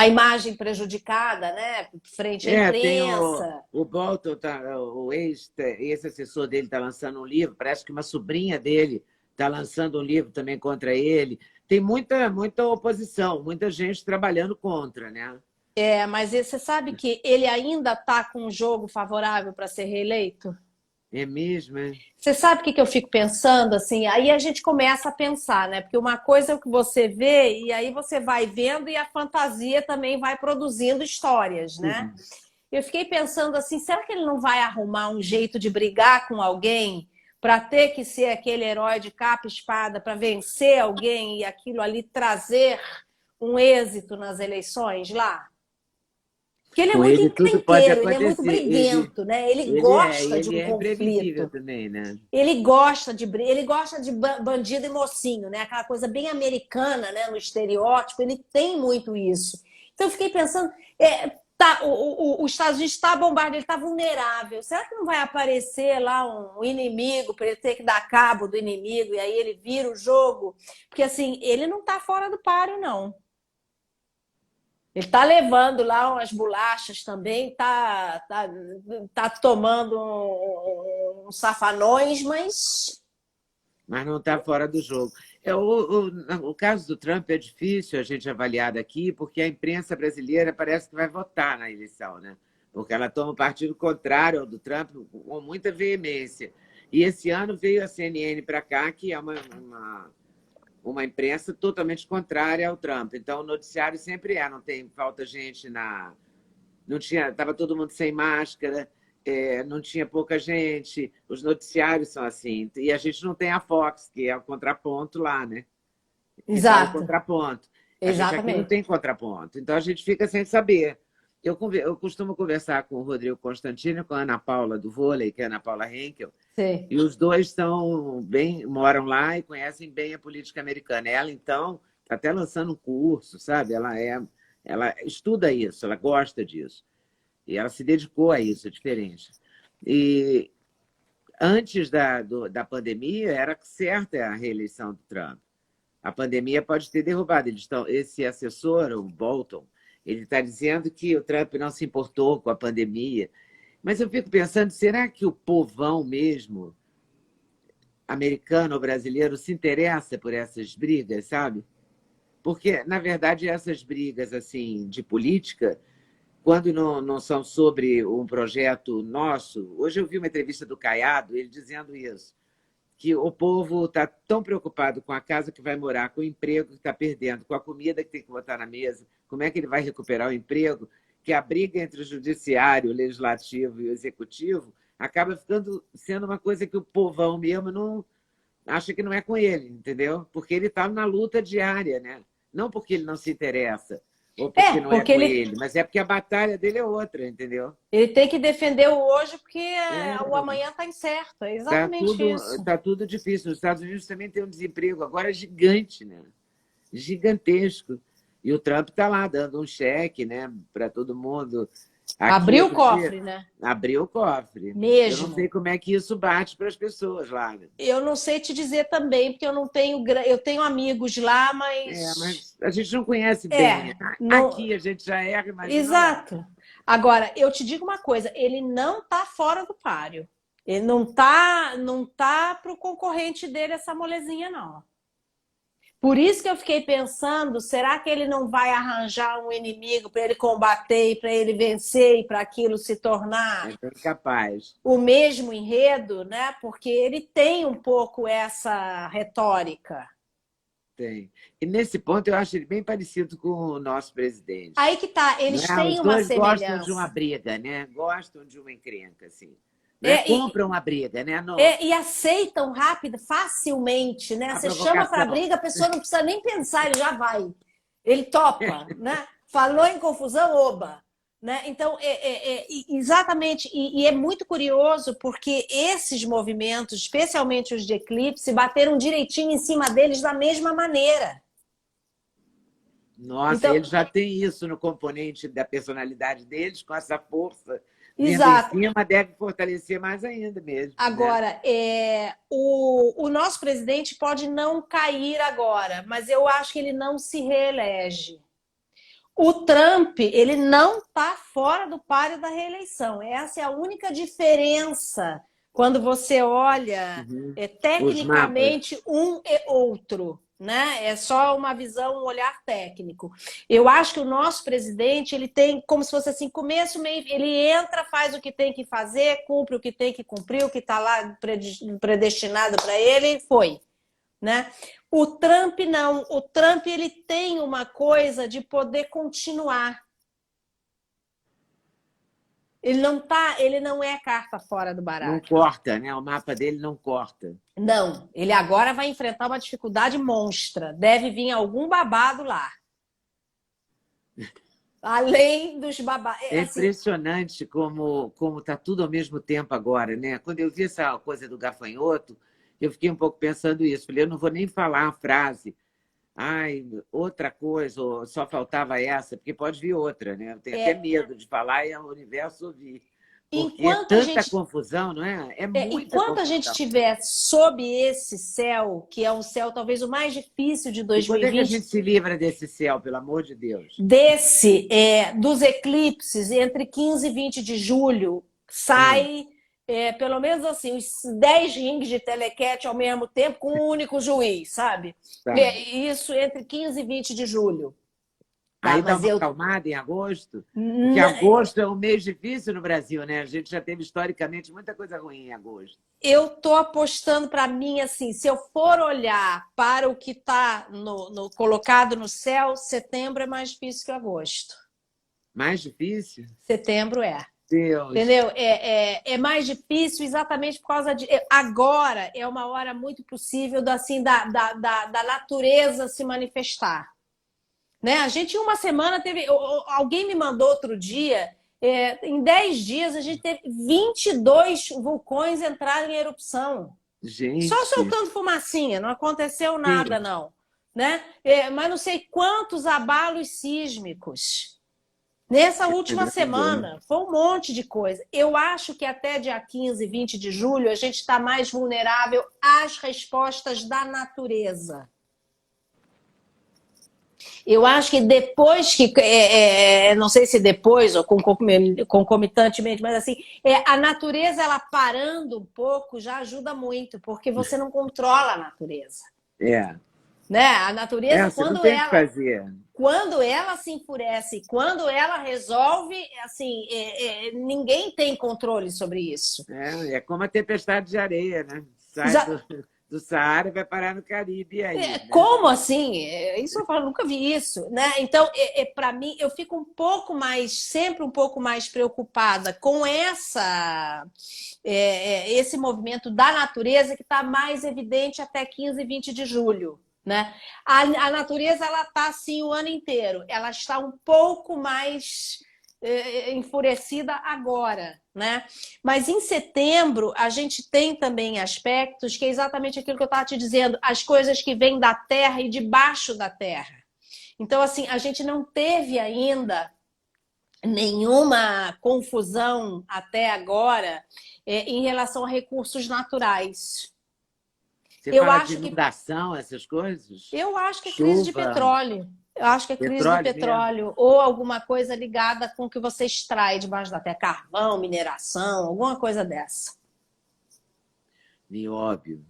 Speaker 2: imagem prejudicada, né? Frente à
Speaker 1: Tem
Speaker 2: imprensa.
Speaker 1: o Bolton, o ex-assessor dele está lançando um livro, parece que uma sobrinha dele está lançando um livro também contra ele. Tem muita oposição, muita gente trabalhando contra, né?
Speaker 2: Mas você sabe que ele ainda está com um jogo favorável para ser reeleito?
Speaker 1: É mesmo, é?
Speaker 2: Você sabe o que eu fico pensando? Assim, aí a gente começa a pensar, né? Porque uma coisa é o que você vê, e aí você vai vendo, e a fantasia também vai produzindo histórias, né?
Speaker 1: Uhum.
Speaker 2: Eu fiquei pensando assim, será que ele não vai arrumar um jeito de brigar com alguém para ter que ser aquele herói de capa e espada para vencer alguém e aquilo ali trazer um êxito nas eleições lá? Porque ele é
Speaker 1: Com
Speaker 2: muito
Speaker 1: ele tudo pode
Speaker 2: encrenqueiro, ele é muito
Speaker 1: acontecer.
Speaker 2: briguento, né? Ele gosta de
Speaker 1: Ele
Speaker 2: um
Speaker 1: é imprevisível
Speaker 2: conflito.
Speaker 1: também, né?
Speaker 2: Ele gosta de bandido e mocinho, né? Aquela coisa bem americana, né? No estereótipo, ele tem muito isso. Então eu fiquei pensando, os Estados Unidos está bombardeado, ele está vulnerável. Será que não vai aparecer lá um inimigo para ele ter que dar cabo do inimigo e aí ele vira o jogo? Porque assim, ele não está fora do páreo, não. Ele está levando lá umas bolachas também, tá tomando uns safanões,
Speaker 1: Mas não está fora do jogo. O caso do Trump é difícil a gente avaliar daqui, porque a imprensa brasileira parece que vai votar na eleição, né? Porque ela toma o partido contrário ao do Trump com muita veemência. E esse ano veio a CNN para cá, que é uma imprensa totalmente contrária ao Trump. Então, o noticiário sempre não tem, falta gente na... Não tinha, estava todo mundo sem máscara, não tinha pouca gente, os noticiários são assim. E a gente não tem a Fox, que é o contraponto lá, né? Que fala o
Speaker 2: exato,
Speaker 1: contraponto. A gente aqui não
Speaker 2: exatamente.
Speaker 1: tem contraponto, então a gente fica sem saber. Eu costumo conversar com o Rodrigo Constantino, com a Ana Paula do vôlei, que é a Ana Paula Henkel,
Speaker 2: Sim.
Speaker 1: e os dois moram lá e conhecem bem a política americana. Ela, então, está até lançando um curso, sabe? Ela estuda isso, ela gosta disso. E ela se dedicou a isso, é diferente. E antes da pandemia, era certa a reeleição do Trump. A pandemia pode ter derrubado. Esse assessor, o Bolton, ele está dizendo que o Trump não se importou com a pandemia. Mas eu fico pensando, será que o povão mesmo, americano ou brasileiro, se interessa por essas brigas, sabe? Porque, na verdade, essas brigas assim de política, quando não são sobre um projeto nosso... Hoje eu vi uma entrevista do Caiado, ele dizendo isso, que o povo está tão preocupado com a casa que vai morar, com o emprego que está perdendo, com a comida que tem que botar na mesa, como é que ele vai recuperar o emprego, que a briga entre o judiciário, o legislativo e o executivo acaba sendo uma coisa que o povão mesmo não acha que não é com ele, entendeu? Porque ele está na luta diária, né? Não porque ele não se interessa, ou porque não é
Speaker 2: Porque
Speaker 1: com ele, mas é porque a batalha dele é outra, entendeu?
Speaker 2: ele tem que defender o hoje porque o
Speaker 1: É,
Speaker 2: amanhã está incerto. É exatamente isso.
Speaker 1: tá tudo difícil. Nos Estados Unidos também tem um desemprego agora gigante, né? Gigantesco. E o Trump está lá dando um cheque, né, para todo mundo. Aqui,
Speaker 2: Abriu o
Speaker 1: outro dia,
Speaker 2: cofre, né?
Speaker 1: abriu o cofre. Eu não sei
Speaker 2: Mesmo.
Speaker 1: como é que isso bate para as pessoas lá, né?
Speaker 2: Eu não sei te dizer também, porque eu não tenho, eu tenho amigos lá, mas
Speaker 1: Mas a gente não conhece bem.
Speaker 2: não,
Speaker 1: Aqui a gente já erra, imagina lá.
Speaker 2: exato. Agora, eu te digo uma coisa, ele não está fora do páreo. Ele não tá para o concorrente dele essa molezinha, não. Por isso que eu fiquei pensando, será que ele não vai arranjar um inimigo para ele combater, para ele vencer e para aquilo se tornar
Speaker 1: É bem capaz.
Speaker 2: o mesmo enredo, né? Porque ele tem um pouco essa retórica.
Speaker 1: Tem. E nesse ponto eu acho ele bem parecido com o nosso presidente.
Speaker 2: Aí que tá,
Speaker 1: Não
Speaker 2: eles
Speaker 1: é?
Speaker 2: têm
Speaker 1: Os
Speaker 2: uma
Speaker 1: dois gostam de uma
Speaker 2: semelhança.
Speaker 1: briga, né? Gostam de uma encrenca, assim. Não é?
Speaker 2: É, e,
Speaker 1: Compram uma briga, né?
Speaker 2: e aceitam rápido, facilmente, né?
Speaker 1: A
Speaker 2: Você chama para
Speaker 1: provocação.
Speaker 2: briga, a pessoa não precisa nem pensar, ele já vai. Ele topa, né? Falou em confusão, oba. Né? Então, exatamente, e é muito curioso porque esses movimentos, especialmente os de eclipse, bateram direitinho em cima deles da mesma maneira.
Speaker 1: Nossa,
Speaker 2: Então,
Speaker 1: ele já tem isso no componente da personalidade deles, com essa força vindo em
Speaker 2: exato.
Speaker 1: cima, deve fortalecer mais ainda mesmo, né?
Speaker 2: Agora, o nosso presidente pode não cair agora, mas eu acho que ele não se reelege. O Trump, ele não está fora do páreo da reeleição. Essa é a única diferença quando você olha
Speaker 1: Uhum. Os mapas.
Speaker 2: tecnicamente um e outro. Né? É só uma visão, um olhar técnico. Eu acho que o nosso presidente ele tem como se fosse assim, começo, meio, ele entra, faz o que tem que fazer, cumpre o que tem que cumprir, o que está lá predestinado para ele, foi. Né? O Trump não. O Trump ele tem uma coisa de poder continuar. Ele não é carta fora do
Speaker 1: Não
Speaker 2: baralho.
Speaker 1: corta, né? O mapa dele não corta.
Speaker 2: Não, ele agora vai enfrentar uma dificuldade monstra. Deve vir algum babado lá. Além dos babados.
Speaker 1: É
Speaker 2: Assim,
Speaker 1: impressionante como está tudo ao mesmo tempo agora, né? Quando eu vi essa coisa do gafanhoto, eu fiquei um pouco pensando isso. Falei, eu não vou nem falar a frase. Ai, outra coisa, ou só faltava essa, porque pode vir outra, né? Eu tenho até medo de falar e o universo ouvir. Porque é
Speaker 2: enquanto a
Speaker 1: tanta
Speaker 2: gente
Speaker 1: confusão, não é? É muita
Speaker 2: enquanto a gente
Speaker 1: confusão.
Speaker 2: estiver sob esse céu, que é um céu talvez o mais difícil de
Speaker 1: E quando é que a gente
Speaker 2: 2020,
Speaker 1: se livra desse céu, pelo amor de Deus?
Speaker 2: dos eclipses, entre 15 e 20 de julho,
Speaker 1: Hum,
Speaker 2: sai pelo menos assim, os 10 rings de telequete ao mesmo tempo, com um único juiz, sabe?
Speaker 1: tá.
Speaker 2: Isso entre 15 e 20 de julho. Tá?
Speaker 1: Aí dá
Speaker 2: Mas
Speaker 1: uma
Speaker 2: eu.
Speaker 1: acalmada em agosto, porque agosto é um mês difícil no Brasil, né? A gente já teve historicamente muita coisa ruim em agosto.
Speaker 2: Eu tô apostando para mim assim, se eu for olhar para o que está colocado no céu, setembro é mais difícil que agosto.
Speaker 1: Mais difícil?
Speaker 2: Setembro é.
Speaker 1: Deus.
Speaker 2: Entendeu? É mais difícil exatamente por causa de. Agora é uma hora muito possível assim, da natureza se manifestar. Né? A gente, em uma semana, teve. Alguém me mandou outro dia. Em 10 dias, a gente teve 22 vulcões entrarem em erupção. Só
Speaker 1: Gente,
Speaker 2: soltando fumacinha, não aconteceu nada,
Speaker 1: sim,
Speaker 2: não. Né? Mas não sei quantos abalos sísmicos. Nessa última
Speaker 1: caramba.
Speaker 2: semana, foi um monte de coisa. Eu acho que até dia 15, 20 de julho, a gente está mais vulnerável às respostas da natureza. Eu acho que depois que, não sei se depois ou concomitantemente, mas assim, a natureza ela parando um pouco já ajuda muito, porque você não controla a natureza.
Speaker 1: É.
Speaker 2: Né? A natureza,
Speaker 1: Você não tem o que fazer.
Speaker 2: quando ela se enfurece, quando ela resolve, assim, ninguém tem controle sobre isso.
Speaker 1: É como a tempestade de areia, né? Sai do Saara e vai parar no Caribe aí, né?
Speaker 2: Como assim? Isso eu falo, nunca vi isso, né? Então, para mim, eu fico sempre um pouco mais preocupada com esse movimento da natureza que está mais evidente até 15, 20 de julho. Né? A natureza ela está assim o ano inteiro, ela está um pouco mais enfurecida agora, né? Mas em setembro a gente tem também aspectos que é exatamente aquilo que eu estava te dizendo, as coisas que vêm da terra e debaixo da terra. Então, assim, a gente não teve ainda nenhuma confusão até agora em relação a recursos naturais.
Speaker 1: Você
Speaker 2: Eu
Speaker 1: fala de
Speaker 2: acho que
Speaker 1: inundação, essas coisas?
Speaker 2: Eu acho que é crise de
Speaker 1: Chuva,
Speaker 2: petróleo. Eu acho que é crise de
Speaker 1: petróleo mesmo?
Speaker 2: petróleo ou alguma coisa ligada com o que você extrai debaixo da terra, carvão, mineração, alguma coisa dessa.
Speaker 1: Nióbio.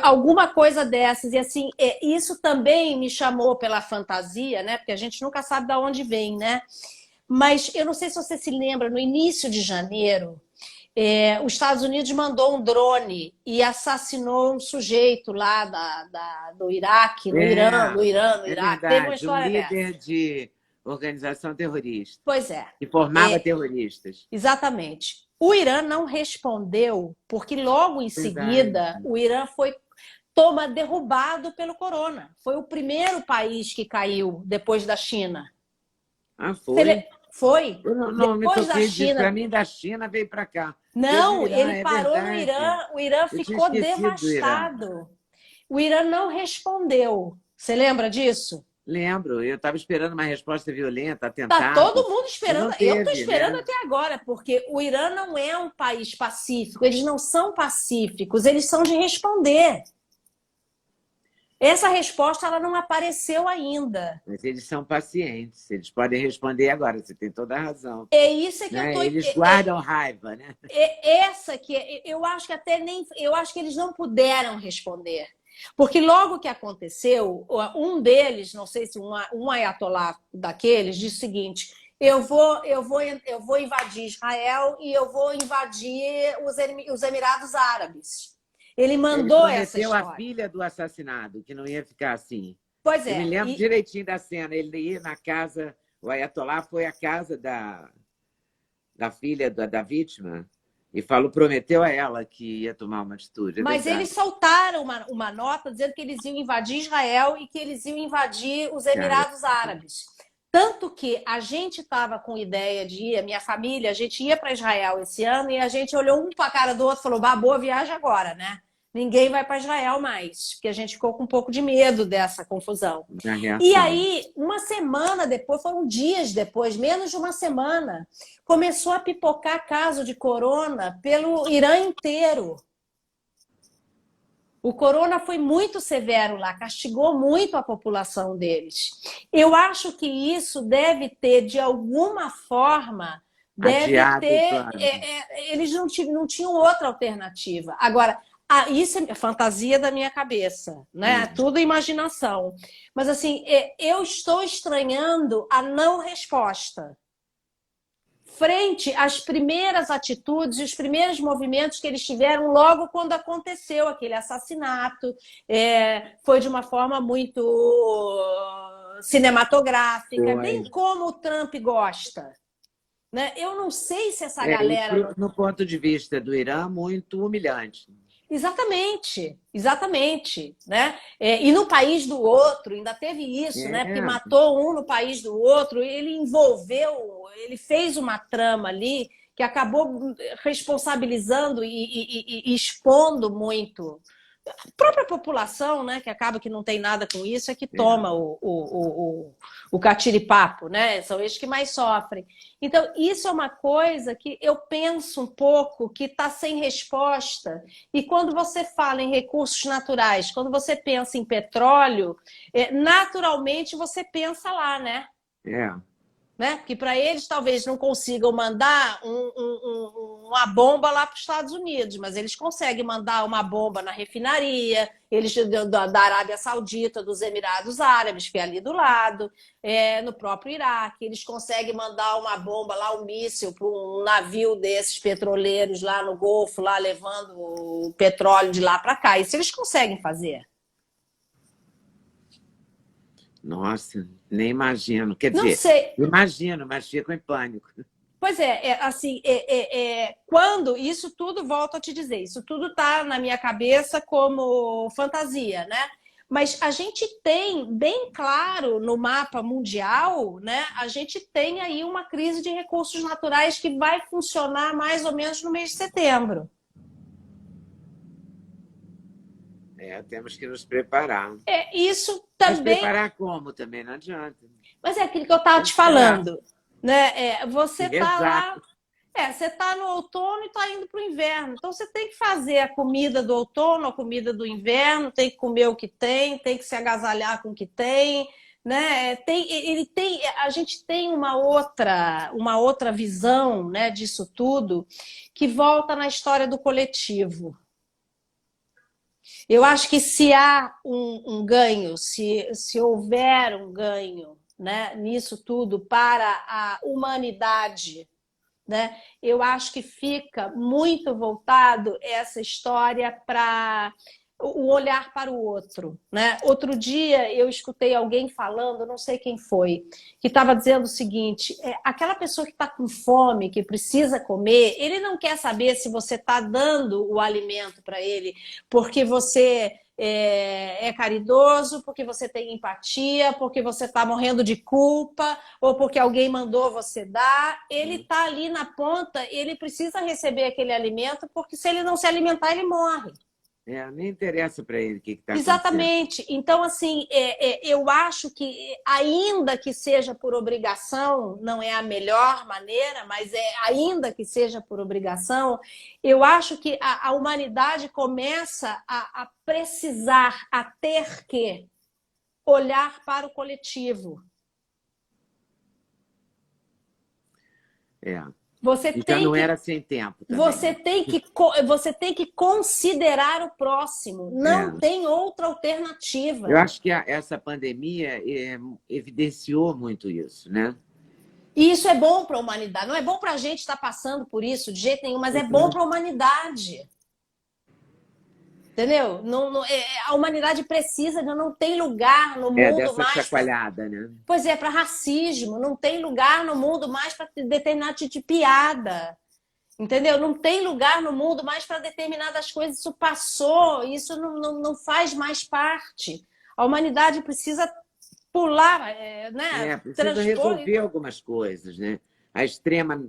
Speaker 2: Alguma coisa dessas. E assim, isso também me chamou pela fantasia, né? Porque a gente nunca sabe de onde vem, né? Mas eu não sei se você se lembra, no início de janeiro, os Estados Unidos mandou um drone e assassinou um sujeito lá do Iraque, no Irã, no
Speaker 1: É
Speaker 2: Iraque. Teve uma
Speaker 1: verdade. Um
Speaker 2: história
Speaker 1: líder
Speaker 2: dessa.
Speaker 1: de organização terrorista,
Speaker 2: Pois é,
Speaker 1: que formava terroristas.
Speaker 2: exatamente. O Irã não respondeu, porque logo em
Speaker 1: Verdade.
Speaker 2: seguida o Irã foi derrubado pelo corona. Foi o primeiro país que caiu depois da China.
Speaker 1: Ah, foi?
Speaker 2: Foi.
Speaker 1: Eu não me
Speaker 2: Depois da
Speaker 1: toquei disso. Para
Speaker 2: China.
Speaker 1: mim, da China veio para cá. Teve o
Speaker 2: Não,
Speaker 1: Irã,
Speaker 2: ele
Speaker 1: é
Speaker 2: parou
Speaker 1: verdade.
Speaker 2: o Irã
Speaker 1: Eu tinha
Speaker 2: ficou
Speaker 1: esquecido do Irã.
Speaker 2: devastado. O Irã não respondeu. Você lembra disso?
Speaker 1: Lembro, eu estava esperando uma resposta violenta,
Speaker 2: Tá
Speaker 1: atentado,
Speaker 2: todo mundo
Speaker 1: e não
Speaker 2: esperando. Eu estou
Speaker 1: teve,
Speaker 2: esperando
Speaker 1: né?
Speaker 2: até agora, porque o Irã não é um país pacífico. Eles não são pacíficos, eles são de responder. Essa resposta ela não apareceu ainda.
Speaker 1: Mas eles são pacientes, eles podem responder agora, você tem toda a razão.
Speaker 2: É isso que eu tô.
Speaker 1: Né? Eles guardam raiva, né?
Speaker 2: Essa que eu acho que até nem. Eu acho que eles não puderam responder. Porque logo que aconteceu, um deles, não sei se um ayatolá daqueles, disse o seguinte: eu vou invadir Israel e eu vou invadir os Emirados Árabes. Ele
Speaker 1: Ele
Speaker 2: mandou essa
Speaker 1: prometeu a
Speaker 2: história.
Speaker 1: filha do assassinado, que não ia ficar assim.
Speaker 2: Pois
Speaker 1: Eu me
Speaker 2: é,
Speaker 1: lembro direitinho da cena. Ele ia na casa, o Ayatollah foi à casa da filha da vítima e falou, prometeu a ela que ia tomar uma atitude. É
Speaker 2: mas eles
Speaker 1: verdade.
Speaker 2: soltaram uma nota dizendo que eles iam invadir Israel e que eles iam invadir os
Speaker 1: Cara,
Speaker 2: Emirados Árabes. Tanto que a gente estava com ideia de ir, a minha família, a gente ia para Israel esse ano e a gente olhou um para a cara do outro e falou: bah, boa viagem agora, né? Ninguém vai para Israel mais, porque a gente ficou com um pouco de medo dessa confusão.
Speaker 1: na
Speaker 2: E
Speaker 1: reação.
Speaker 2: aí, uma semana depois, foram dias depois, menos de uma semana, começou a pipocar caso de corona pelo Irã inteiro. O corona foi muito severo lá, castigou muito a população deles. Eu acho que isso deve ter, de alguma forma, deve
Speaker 1: Adiado o
Speaker 2: ter.
Speaker 1: plano.
Speaker 2: Eles não tinham outra alternativa. Agora, isso é fantasia da minha cabeça, né? Tudo imaginação. Mas assim, eu estou estranhando a não resposta frente às primeiras atitudes e os primeiros movimentos que eles tiveram logo quando aconteceu aquele assassinato. Foi de uma forma muito cinematográfica, bem
Speaker 1: Foi.
Speaker 2: como o Trump gosta. Né? Eu não sei se essa
Speaker 1: E
Speaker 2: galera...
Speaker 1: no ponto de vista do Irã, muito humilhante.
Speaker 2: Exatamente, exatamente, né? E no país do outro, ainda teve isso, né? Porque
Speaker 1: É,
Speaker 2: matou um no país do outro, ele envolveu, ele fez uma trama ali que acabou responsabilizando e expondo muito. A própria população, né, que acaba que não tem nada com isso, é que toma
Speaker 1: é.
Speaker 2: o catiripapo, né? São eles que mais sofrem. Então, isso é uma coisa que eu penso um pouco que está sem resposta. E quando você fala em recursos naturais, quando você pensa em petróleo, naturalmente você pensa lá, né?
Speaker 1: É.
Speaker 2: Né? Porque para eles talvez não consigam mandar uma bomba lá para os Estados Unidos, mas eles conseguem mandar uma bomba na refinaria, eles da Arábia Saudita, dos Emirados Árabes, que é ali do lado, no próprio Iraque, eles conseguem mandar uma bomba lá, um míssil para um navio desses petroleiros lá no Golfo, lá levando o petróleo de lá para cá. Isso eles conseguem fazer.
Speaker 1: Nossa, nem imagino. Quer
Speaker 2: Não
Speaker 1: dizer,
Speaker 2: sei.
Speaker 1: imagino, mas fico em pânico.
Speaker 2: Pois assim, quando isso tudo, volto a te dizer, isso tudo está na minha cabeça como fantasia, né? Mas a gente tem bem claro no mapa mundial, né? A gente tem aí uma crise de recursos naturais que vai funcionar mais ou menos no mês de setembro.
Speaker 1: Temos que nos preparar.
Speaker 2: Isso
Speaker 1: Mas
Speaker 2: também.
Speaker 1: preparar como também? Não adianta.
Speaker 2: Mas é aquilo que eu estava
Speaker 1: Tem que
Speaker 2: te
Speaker 1: esperar.
Speaker 2: falando, né? Você
Speaker 1: E
Speaker 2: está
Speaker 1: rezar.
Speaker 2: lá. Você está no outono e está indo para o inverno. Então você tem que fazer a comida do outono, a comida do inverno, tem que comer o que tem que se agasalhar com o que tem. Né? A gente tem uma outra visão, né, disso tudo que volta na história do coletivo. Eu acho que se há um ganho, se houver um ganho, né, nisso tudo para a humanidade, né? Eu acho que fica muito voltado essa história para o olhar para o outro, né? Outro dia eu escutei alguém falando, não sei quem foi, que estava dizendo o seguinte: aquela pessoa que está com fome, que precisa comer, ele não quer saber se você está dando o alimento para ele, porque você é caridoso, porque você tem empatia, porque você está morrendo de culpa, ou porque alguém mandou você dar. Ele está ali na ponta, ele precisa receber aquele alimento, porque se ele não se alimentar, ele morre.
Speaker 1: Nem interessa para ele o que está acontecendo.
Speaker 2: Exatamente. Então, assim, eu acho que, ainda que seja por obrigação, não é a melhor maneira, mas ainda que seja por obrigação, eu acho que a humanidade começa a precisar, a ter que olhar para o coletivo. Você
Speaker 1: E já
Speaker 2: tem
Speaker 1: não
Speaker 2: que
Speaker 1: era sem tempo também.
Speaker 2: você tem que considerar o próximo. Não tem outra alternativa.
Speaker 1: Eu acho que essa pandemia evidenciou muito isso, né?
Speaker 2: E isso é bom para a humanidade. Não é bom para a gente estar passando por isso de jeito nenhum, mas é bom para a humanidade. Entendeu? A humanidade precisa, não tem lugar no mundo
Speaker 1: dessa
Speaker 2: mais
Speaker 1: chacoalhada, né?
Speaker 2: Pois é, para racismo. Não tem lugar no mundo mais para determinado tipo de piada. Entendeu? Não tem lugar no mundo mais para determinadas coisas. Isso passou, isso não faz mais parte. A humanidade precisa pular, né?
Speaker 1: Precisa resolver algumas coisas, né? A extrema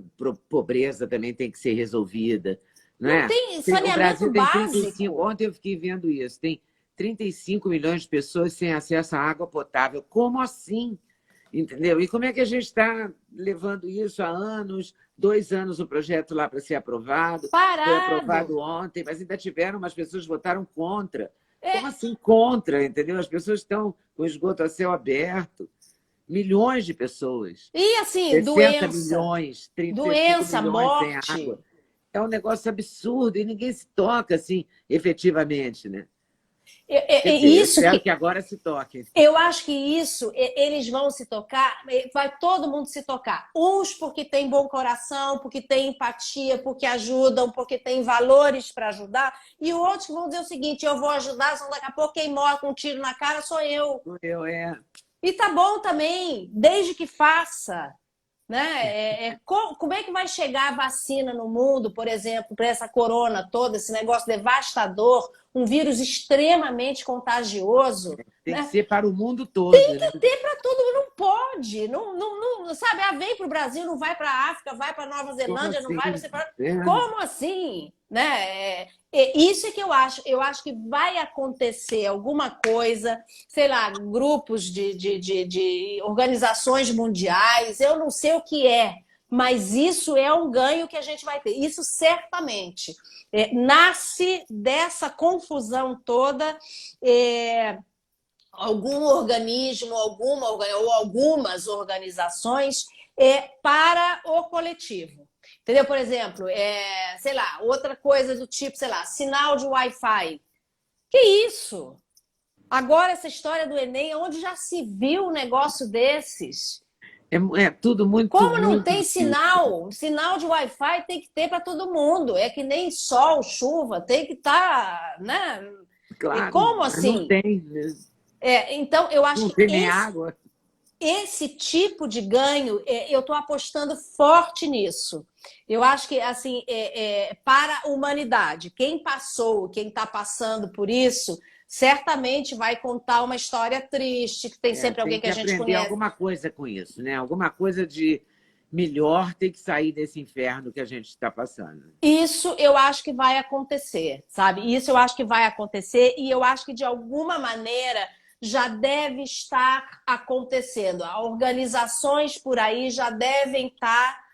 Speaker 1: pobreza também tem que ser resolvida. Não
Speaker 2: tem
Speaker 1: o
Speaker 2: saneamento
Speaker 1: Brasil tem
Speaker 2: básico.
Speaker 1: 35, ontem eu fiquei vendo isso, tem 35 milhões de pessoas sem acesso à água potável. Como assim? Entendeu? E como é que a gente está levando isso há anos, 2 anos o projeto lá para ser aprovado?
Speaker 2: Parado.
Speaker 1: Foi aprovado ontem, mas ainda tiveram, umas pessoas votaram contra. Como assim contra? Entendeu? As pessoas estão com esgoto a céu aberto. Milhões de pessoas.
Speaker 2: E assim,
Speaker 1: 60
Speaker 2: doença.
Speaker 1: Milhões, 35
Speaker 2: doença,
Speaker 1: milhões
Speaker 2: morte.
Speaker 1: sem água. É um negócio absurdo e ninguém se toca assim, efetivamente, né? Eu espero que agora se toquem.
Speaker 2: Eu acho que isso, eles vão se tocar, vai todo mundo se tocar. Uns porque tem bom coração, porque tem empatia, porque ajudam, porque tem valores para ajudar, e outros que vão dizer o seguinte: eu vou ajudar, senão daqui a pouco quem morre com um tiro na cara sou eu. E tá bom também, desde que faça. Né? Como é que vai chegar a vacina no mundo, por exemplo, para essa corona toda, esse negócio devastador, um vírus extremamente contagioso?
Speaker 1: Tem que ser para o mundo todo.
Speaker 2: Tem que ter para todo mundo, não pode. Não, sabe, vem para o Brasil, não vai para a África, vai para Nova Zelândia, não vai para... Como assim? Né? Isso é que eu acho. Eu acho que vai acontecer alguma coisa, sei lá, grupos de organizações mundiais, eu não sei o que é, mas isso é um ganho que a gente vai ter. Isso certamente nasce dessa confusão toda. Algum organismo, ou algumas organizações para o coletivo. Entendeu? Por exemplo, sei lá, outra coisa do tipo, sei lá, sinal de Wi-Fi. Que isso? Agora essa história do Enem, onde já se viu um negócio desses?
Speaker 1: É tudo muito...
Speaker 2: Como não tem sinal? Sinal de Wi-Fi tem que ter para todo mundo. É que nem sol, chuva, tem que estar, né?
Speaker 1: Claro,
Speaker 2: e como assim?
Speaker 1: Não tem, né?
Speaker 2: Então, eu acho
Speaker 1: não tem nem água.
Speaker 2: Esse tipo de ganho, eu estou apostando forte nisso. Eu acho que, assim, para a humanidade, quem passou, quem está passando por isso, certamente vai contar uma história triste, que tem sempre alguém que a gente conhece.
Speaker 1: Alguma coisa com isso, né? Alguma coisa de melhor tem que sair desse inferno que a gente está passando.
Speaker 2: Isso eu acho que vai acontecer, sabe? Isso eu acho que vai acontecer e eu acho que, de alguma maneira, já deve estar acontecendo. Organizações por aí já devem estar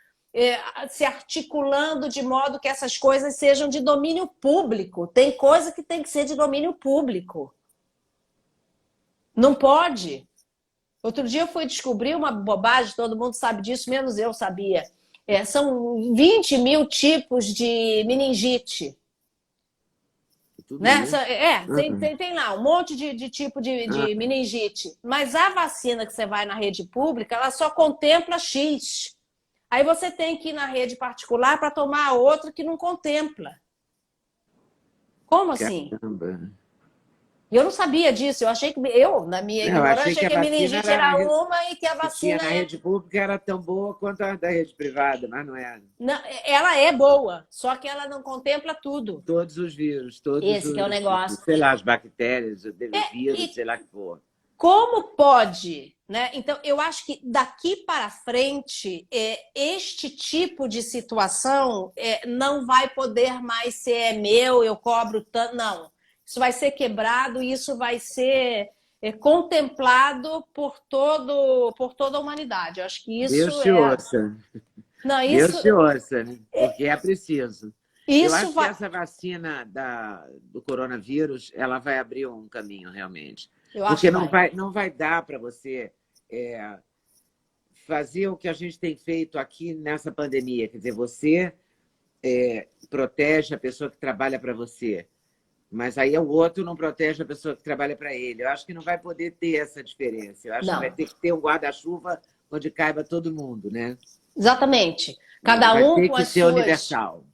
Speaker 2: se articulando de modo que essas coisas sejam de domínio público. Tem coisa que tem que ser de domínio público. Não pode. Outro dia eu fui descobrir uma bobagem, todo mundo sabe disso, menos eu sabia. São 20 mil tipos de meningite. Né? Tem lá um monte de tipo de meningite. Mas a vacina que você vai na rede pública, ela só contempla X. Aí você tem que ir na rede particular para tomar a outra que não contempla. Como assim?
Speaker 1: Caramba.
Speaker 2: Eu não sabia disso. Eu achei que na minha ignorância, achei que a meningite era uma e que a vacina...
Speaker 1: na rede pública era tão boa quanto a da rede privada, mas não era.
Speaker 2: Não, ela é boa, só que ela não contempla tudo.
Speaker 1: Todos os vírus,
Speaker 2: Esse que é o negócio.
Speaker 1: Sei lá, as bactérias, o vírus, sei lá que for.
Speaker 2: Como pode, né? Então, eu acho que daqui para frente, este tipo de situação não vai poder mais ser meu, eu cobro tanto. Não. isso vai ser quebrado e isso vai ser contemplado por toda a humanidade. Eu acho que isso
Speaker 1: Deus te ouça.
Speaker 2: Não,
Speaker 1: Deus te ouça, né? Porque é preciso. Eu
Speaker 2: isso
Speaker 1: acho que
Speaker 2: vai...
Speaker 1: essa vacina do coronavírus, ela vai abrir um caminho, realmente.
Speaker 2: Eu acho
Speaker 1: Porque
Speaker 2: que
Speaker 1: não vai dar para você fazer o que a gente tem feito aqui nessa pandemia. Quer dizer, você protege a pessoa que trabalha para você, mas aí o outro não protege a pessoa que trabalha para ele. Eu acho que não vai poder ter essa diferença. Eu acho que vai
Speaker 2: Não,
Speaker 1: ter que ter um guarda-chuva onde caiba todo mundo, né?
Speaker 2: exatamente. Cada
Speaker 1: Vai
Speaker 2: um
Speaker 1: ter
Speaker 2: com
Speaker 1: que
Speaker 2: as
Speaker 1: ser
Speaker 2: suas...
Speaker 1: universal.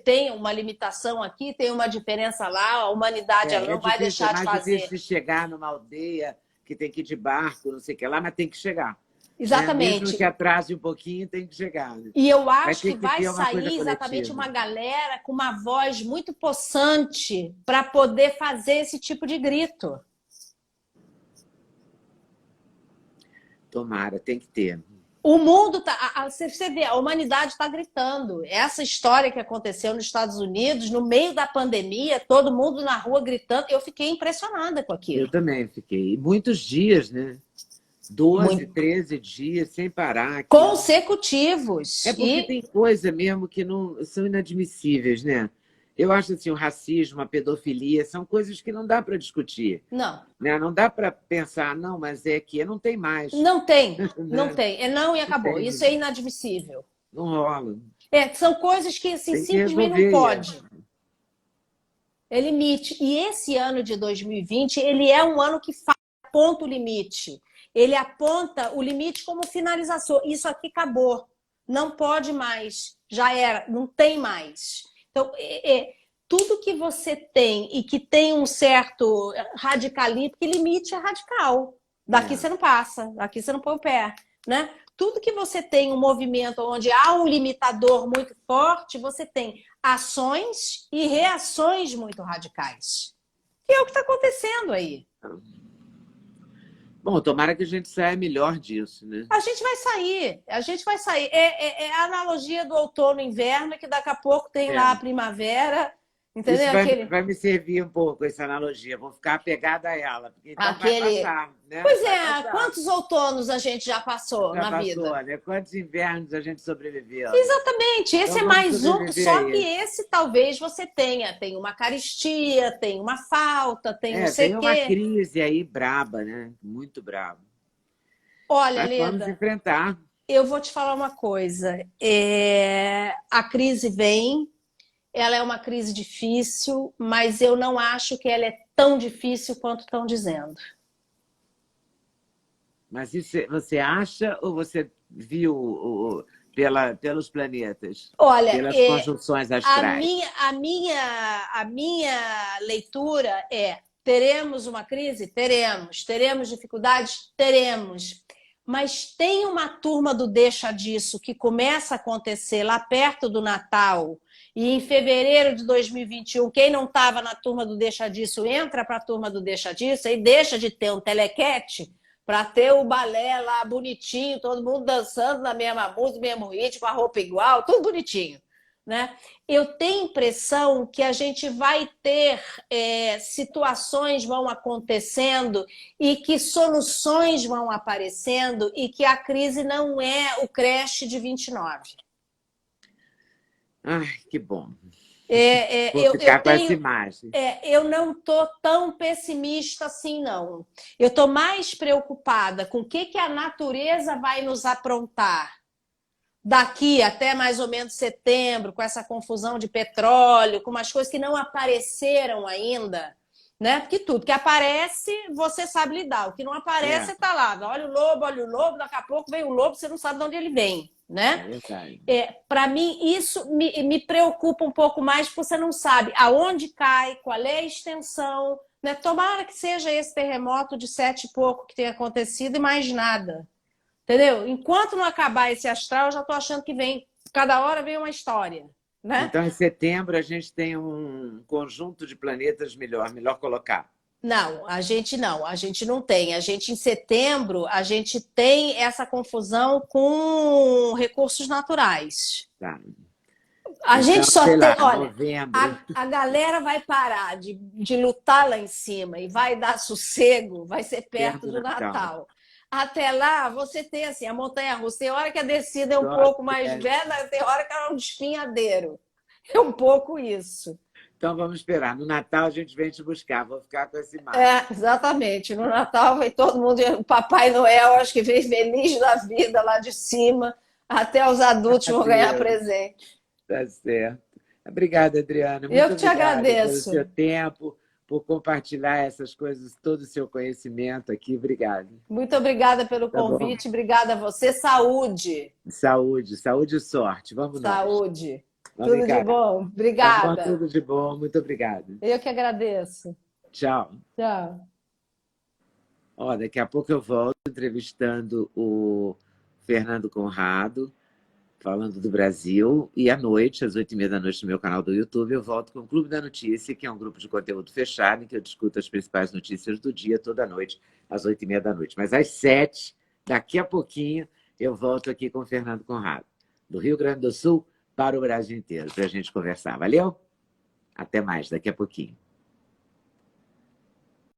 Speaker 2: Tem uma limitação aqui, tem uma diferença lá, a humanidade ela não vai
Speaker 1: É
Speaker 2: deixar de
Speaker 1: mais difícil
Speaker 2: fazer.
Speaker 1: de chegar numa aldeia que tem que ir de barco, não sei o que lá, mas tem que chegar. Né? Mesmo que
Speaker 2: Exatamente.
Speaker 1: atrase um pouquinho, tem que chegar. Né?
Speaker 2: E eu
Speaker 1: Vai
Speaker 2: acho
Speaker 1: ter
Speaker 2: que
Speaker 1: que
Speaker 2: vai
Speaker 1: ter uma coisa
Speaker 2: sair exatamente
Speaker 1: coletiva.
Speaker 2: uma galera com uma voz muito possante para poder fazer esse tipo de grito.
Speaker 1: Tomara, tem que ter.
Speaker 2: O mundo tá, você vê, a humanidade está gritando. Essa história que aconteceu nos Estados Unidos, no meio da pandemia, todo mundo na rua gritando, eu fiquei impressionada com aquilo.
Speaker 1: Eu também fiquei. E muitos dias, né? 12,
Speaker 2: Muito.
Speaker 1: 13 dias sem parar.
Speaker 2: Consecutivos.
Speaker 1: É porque tem coisa mesmo que não são inadmissíveis, né? Eu acho assim, o racismo, a pedofilia, são coisas que não dá para discutir.
Speaker 2: Não.
Speaker 1: Né? Não dá para pensar, não, mas é que não tem mais.
Speaker 2: Não tem. Não
Speaker 1: Né?
Speaker 2: tem. Não e
Speaker 1: Não
Speaker 2: acabou.
Speaker 1: tem,
Speaker 2: Isso é inadmissível.
Speaker 1: não rola.
Speaker 2: São coisas que assim,
Speaker 1: Tem que
Speaker 2: simplesmente não
Speaker 1: resolver
Speaker 2: pode.
Speaker 1: isso.
Speaker 2: É limite. E esse ano de 2020, ele é um ano que aponta o limite. Ele aponta o limite como finalização. Isso aqui acabou. Não pode mais. Já era. Não tem mais. Então, tudo que você tem e que tem um certo radicalismo, porque limite é radical. Daqui você não passa. Daqui você não põe o pé. Né? Tudo que você tem um movimento onde há um limitador muito forte, você tem ações e reações muito radicais. Que é o que está acontecendo aí.
Speaker 1: Bom, tomara que a gente saia melhor disso, né?
Speaker 2: A gente vai sair, a gente vai sair. É a analogia do outono e inverno, que daqui a pouco tem lá a primavera, entendeu?
Speaker 1: Isso vai me servir um pouco, essa analogia. Vou ficar apegada a ela, porque então vai passar. Né?
Speaker 2: Pois
Speaker 1: vai
Speaker 2: é,
Speaker 1: passar.
Speaker 2: quantos outonos a gente já passou na vida?
Speaker 1: Né? Quantos invernos a gente sobreviveu?
Speaker 2: Exatamente, esse
Speaker 1: então,
Speaker 2: é mais um, só que
Speaker 1: aí.
Speaker 2: esse talvez você tenha. Tem uma carestia, tem uma falta, tem não sei o quê.
Speaker 1: Tem uma crise aí braba, né? Muito braba.
Speaker 2: Olha,
Speaker 1: mas
Speaker 2: Leda,
Speaker 1: vamos enfrentar.
Speaker 2: Eu vou te falar uma coisa. A crise vem, ela é uma crise difícil, mas eu não acho que ela é tão difícil quanto estão dizendo.
Speaker 1: Mas isso você acha ou você viu pelos planetas?
Speaker 2: Olha,
Speaker 1: pelas conjunções astrais?
Speaker 2: A minha leitura é: teremos uma crise? Teremos. Teremos dificuldades? Teremos. Mas tem uma turma do Deixa Disso que começa a acontecer lá perto do Natal, e em fevereiro de 2021, quem não estava na turma do Deixa Disso entra para a turma do Deixa Disso e deixa de ter um telequete para ter o balé lá bonitinho, todo mundo dançando na mesma música, mesmo ritmo, com a roupa igual, tudo bonitinho. Né? Eu tenho a impressão que a gente vai ter situações vão acontecendo e que soluções vão aparecendo e que a crise não é o crash de 29.
Speaker 1: Ai, que bom.
Speaker 2: Vou
Speaker 1: ficar com essa imagem.
Speaker 2: Eu não estou tão pessimista assim, não. Eu estou mais preocupada com o que a natureza vai nos aprontar daqui até mais ou menos setembro, com essa confusão de petróleo, com umas coisas que não apareceram ainda, né? Porque tudo que aparece, você sabe lidar. O que não aparece, está lá. Olha o lobo, daqui a pouco vem o lobo, você não sabe de onde ele vem, né? Para mim, isso me preocupa um pouco mais, porque você não sabe aonde cai, qual é a extensão, né? Tomara que seja esse terremoto de 7 e pouco que tem acontecido e mais nada. Entendeu? Enquanto não acabar esse astral, eu já estou achando que cada hora vem uma história. Né?
Speaker 1: Então, em setembro, a gente tem um conjunto de planetas melhor colocar.
Speaker 2: Não, a gente não tem. A gente, em setembro, a gente tem essa confusão com recursos naturais.
Speaker 1: Tá.
Speaker 2: A
Speaker 1: Então,
Speaker 2: gente só
Speaker 1: sei
Speaker 2: tem,
Speaker 1: lá,
Speaker 2: olha,
Speaker 1: novembro,
Speaker 2: a galera vai parar de lutar lá em cima e vai dar sossego, vai ser
Speaker 1: perto
Speaker 2: perto
Speaker 1: do
Speaker 2: do
Speaker 1: Natal.
Speaker 2: Natal. Até lá, você tem assim, a montanha-russa. Tem hora que a descida é um
Speaker 1: Nossa,
Speaker 2: pouco mais velha, tem hora que ela é um despenhadeiro. É um pouco isso.
Speaker 1: então vamos esperar. No Natal a gente vem te buscar. Vou ficar com essa imagem.
Speaker 2: É, exatamente. No Natal vai todo mundo, o Papai Noel, acho que vem feliz da vida lá de cima, até os adultos vão ganhar
Speaker 1: Adeus.
Speaker 2: presente.
Speaker 1: Tá certo. Obrigada, Adriana.
Speaker 2: Eu
Speaker 1: Muito
Speaker 2: que te
Speaker 1: obrigada pelo seu
Speaker 2: agradeço.
Speaker 1: tempo, por compartilhar essas coisas, todo o seu conhecimento aqui. Obrigado.
Speaker 2: Muito obrigada pelo
Speaker 1: Tá bom?
Speaker 2: convite, obrigada a você. Saúde,
Speaker 1: Saúde, saúde e sorte. Vamos nós.
Speaker 2: saúde.
Speaker 1: Vamos
Speaker 2: Tudo de
Speaker 1: encarar.
Speaker 2: bom.
Speaker 1: Tá bom,
Speaker 2: Obrigada.
Speaker 1: tudo de bom. Muito obrigado.
Speaker 2: Eu que agradeço.
Speaker 1: Tchau.
Speaker 2: Tchau.
Speaker 1: Ó, daqui a pouco eu volto entrevistando o Fernando Conrado, falando do Brasil. E à noite, às 8h30 da noite, no meu canal do YouTube, eu volto com o Clube da Notícia, que é um grupo de conteúdo fechado, em que eu discuto as principais notícias do dia, toda noite, às 8h30 da noite. Mas às 7h, daqui a pouquinho, eu volto aqui com o Fernando Conrado, do Rio Grande do Sul para o Brasil inteiro, para a gente conversar. Valeu? Até mais, daqui a pouquinho.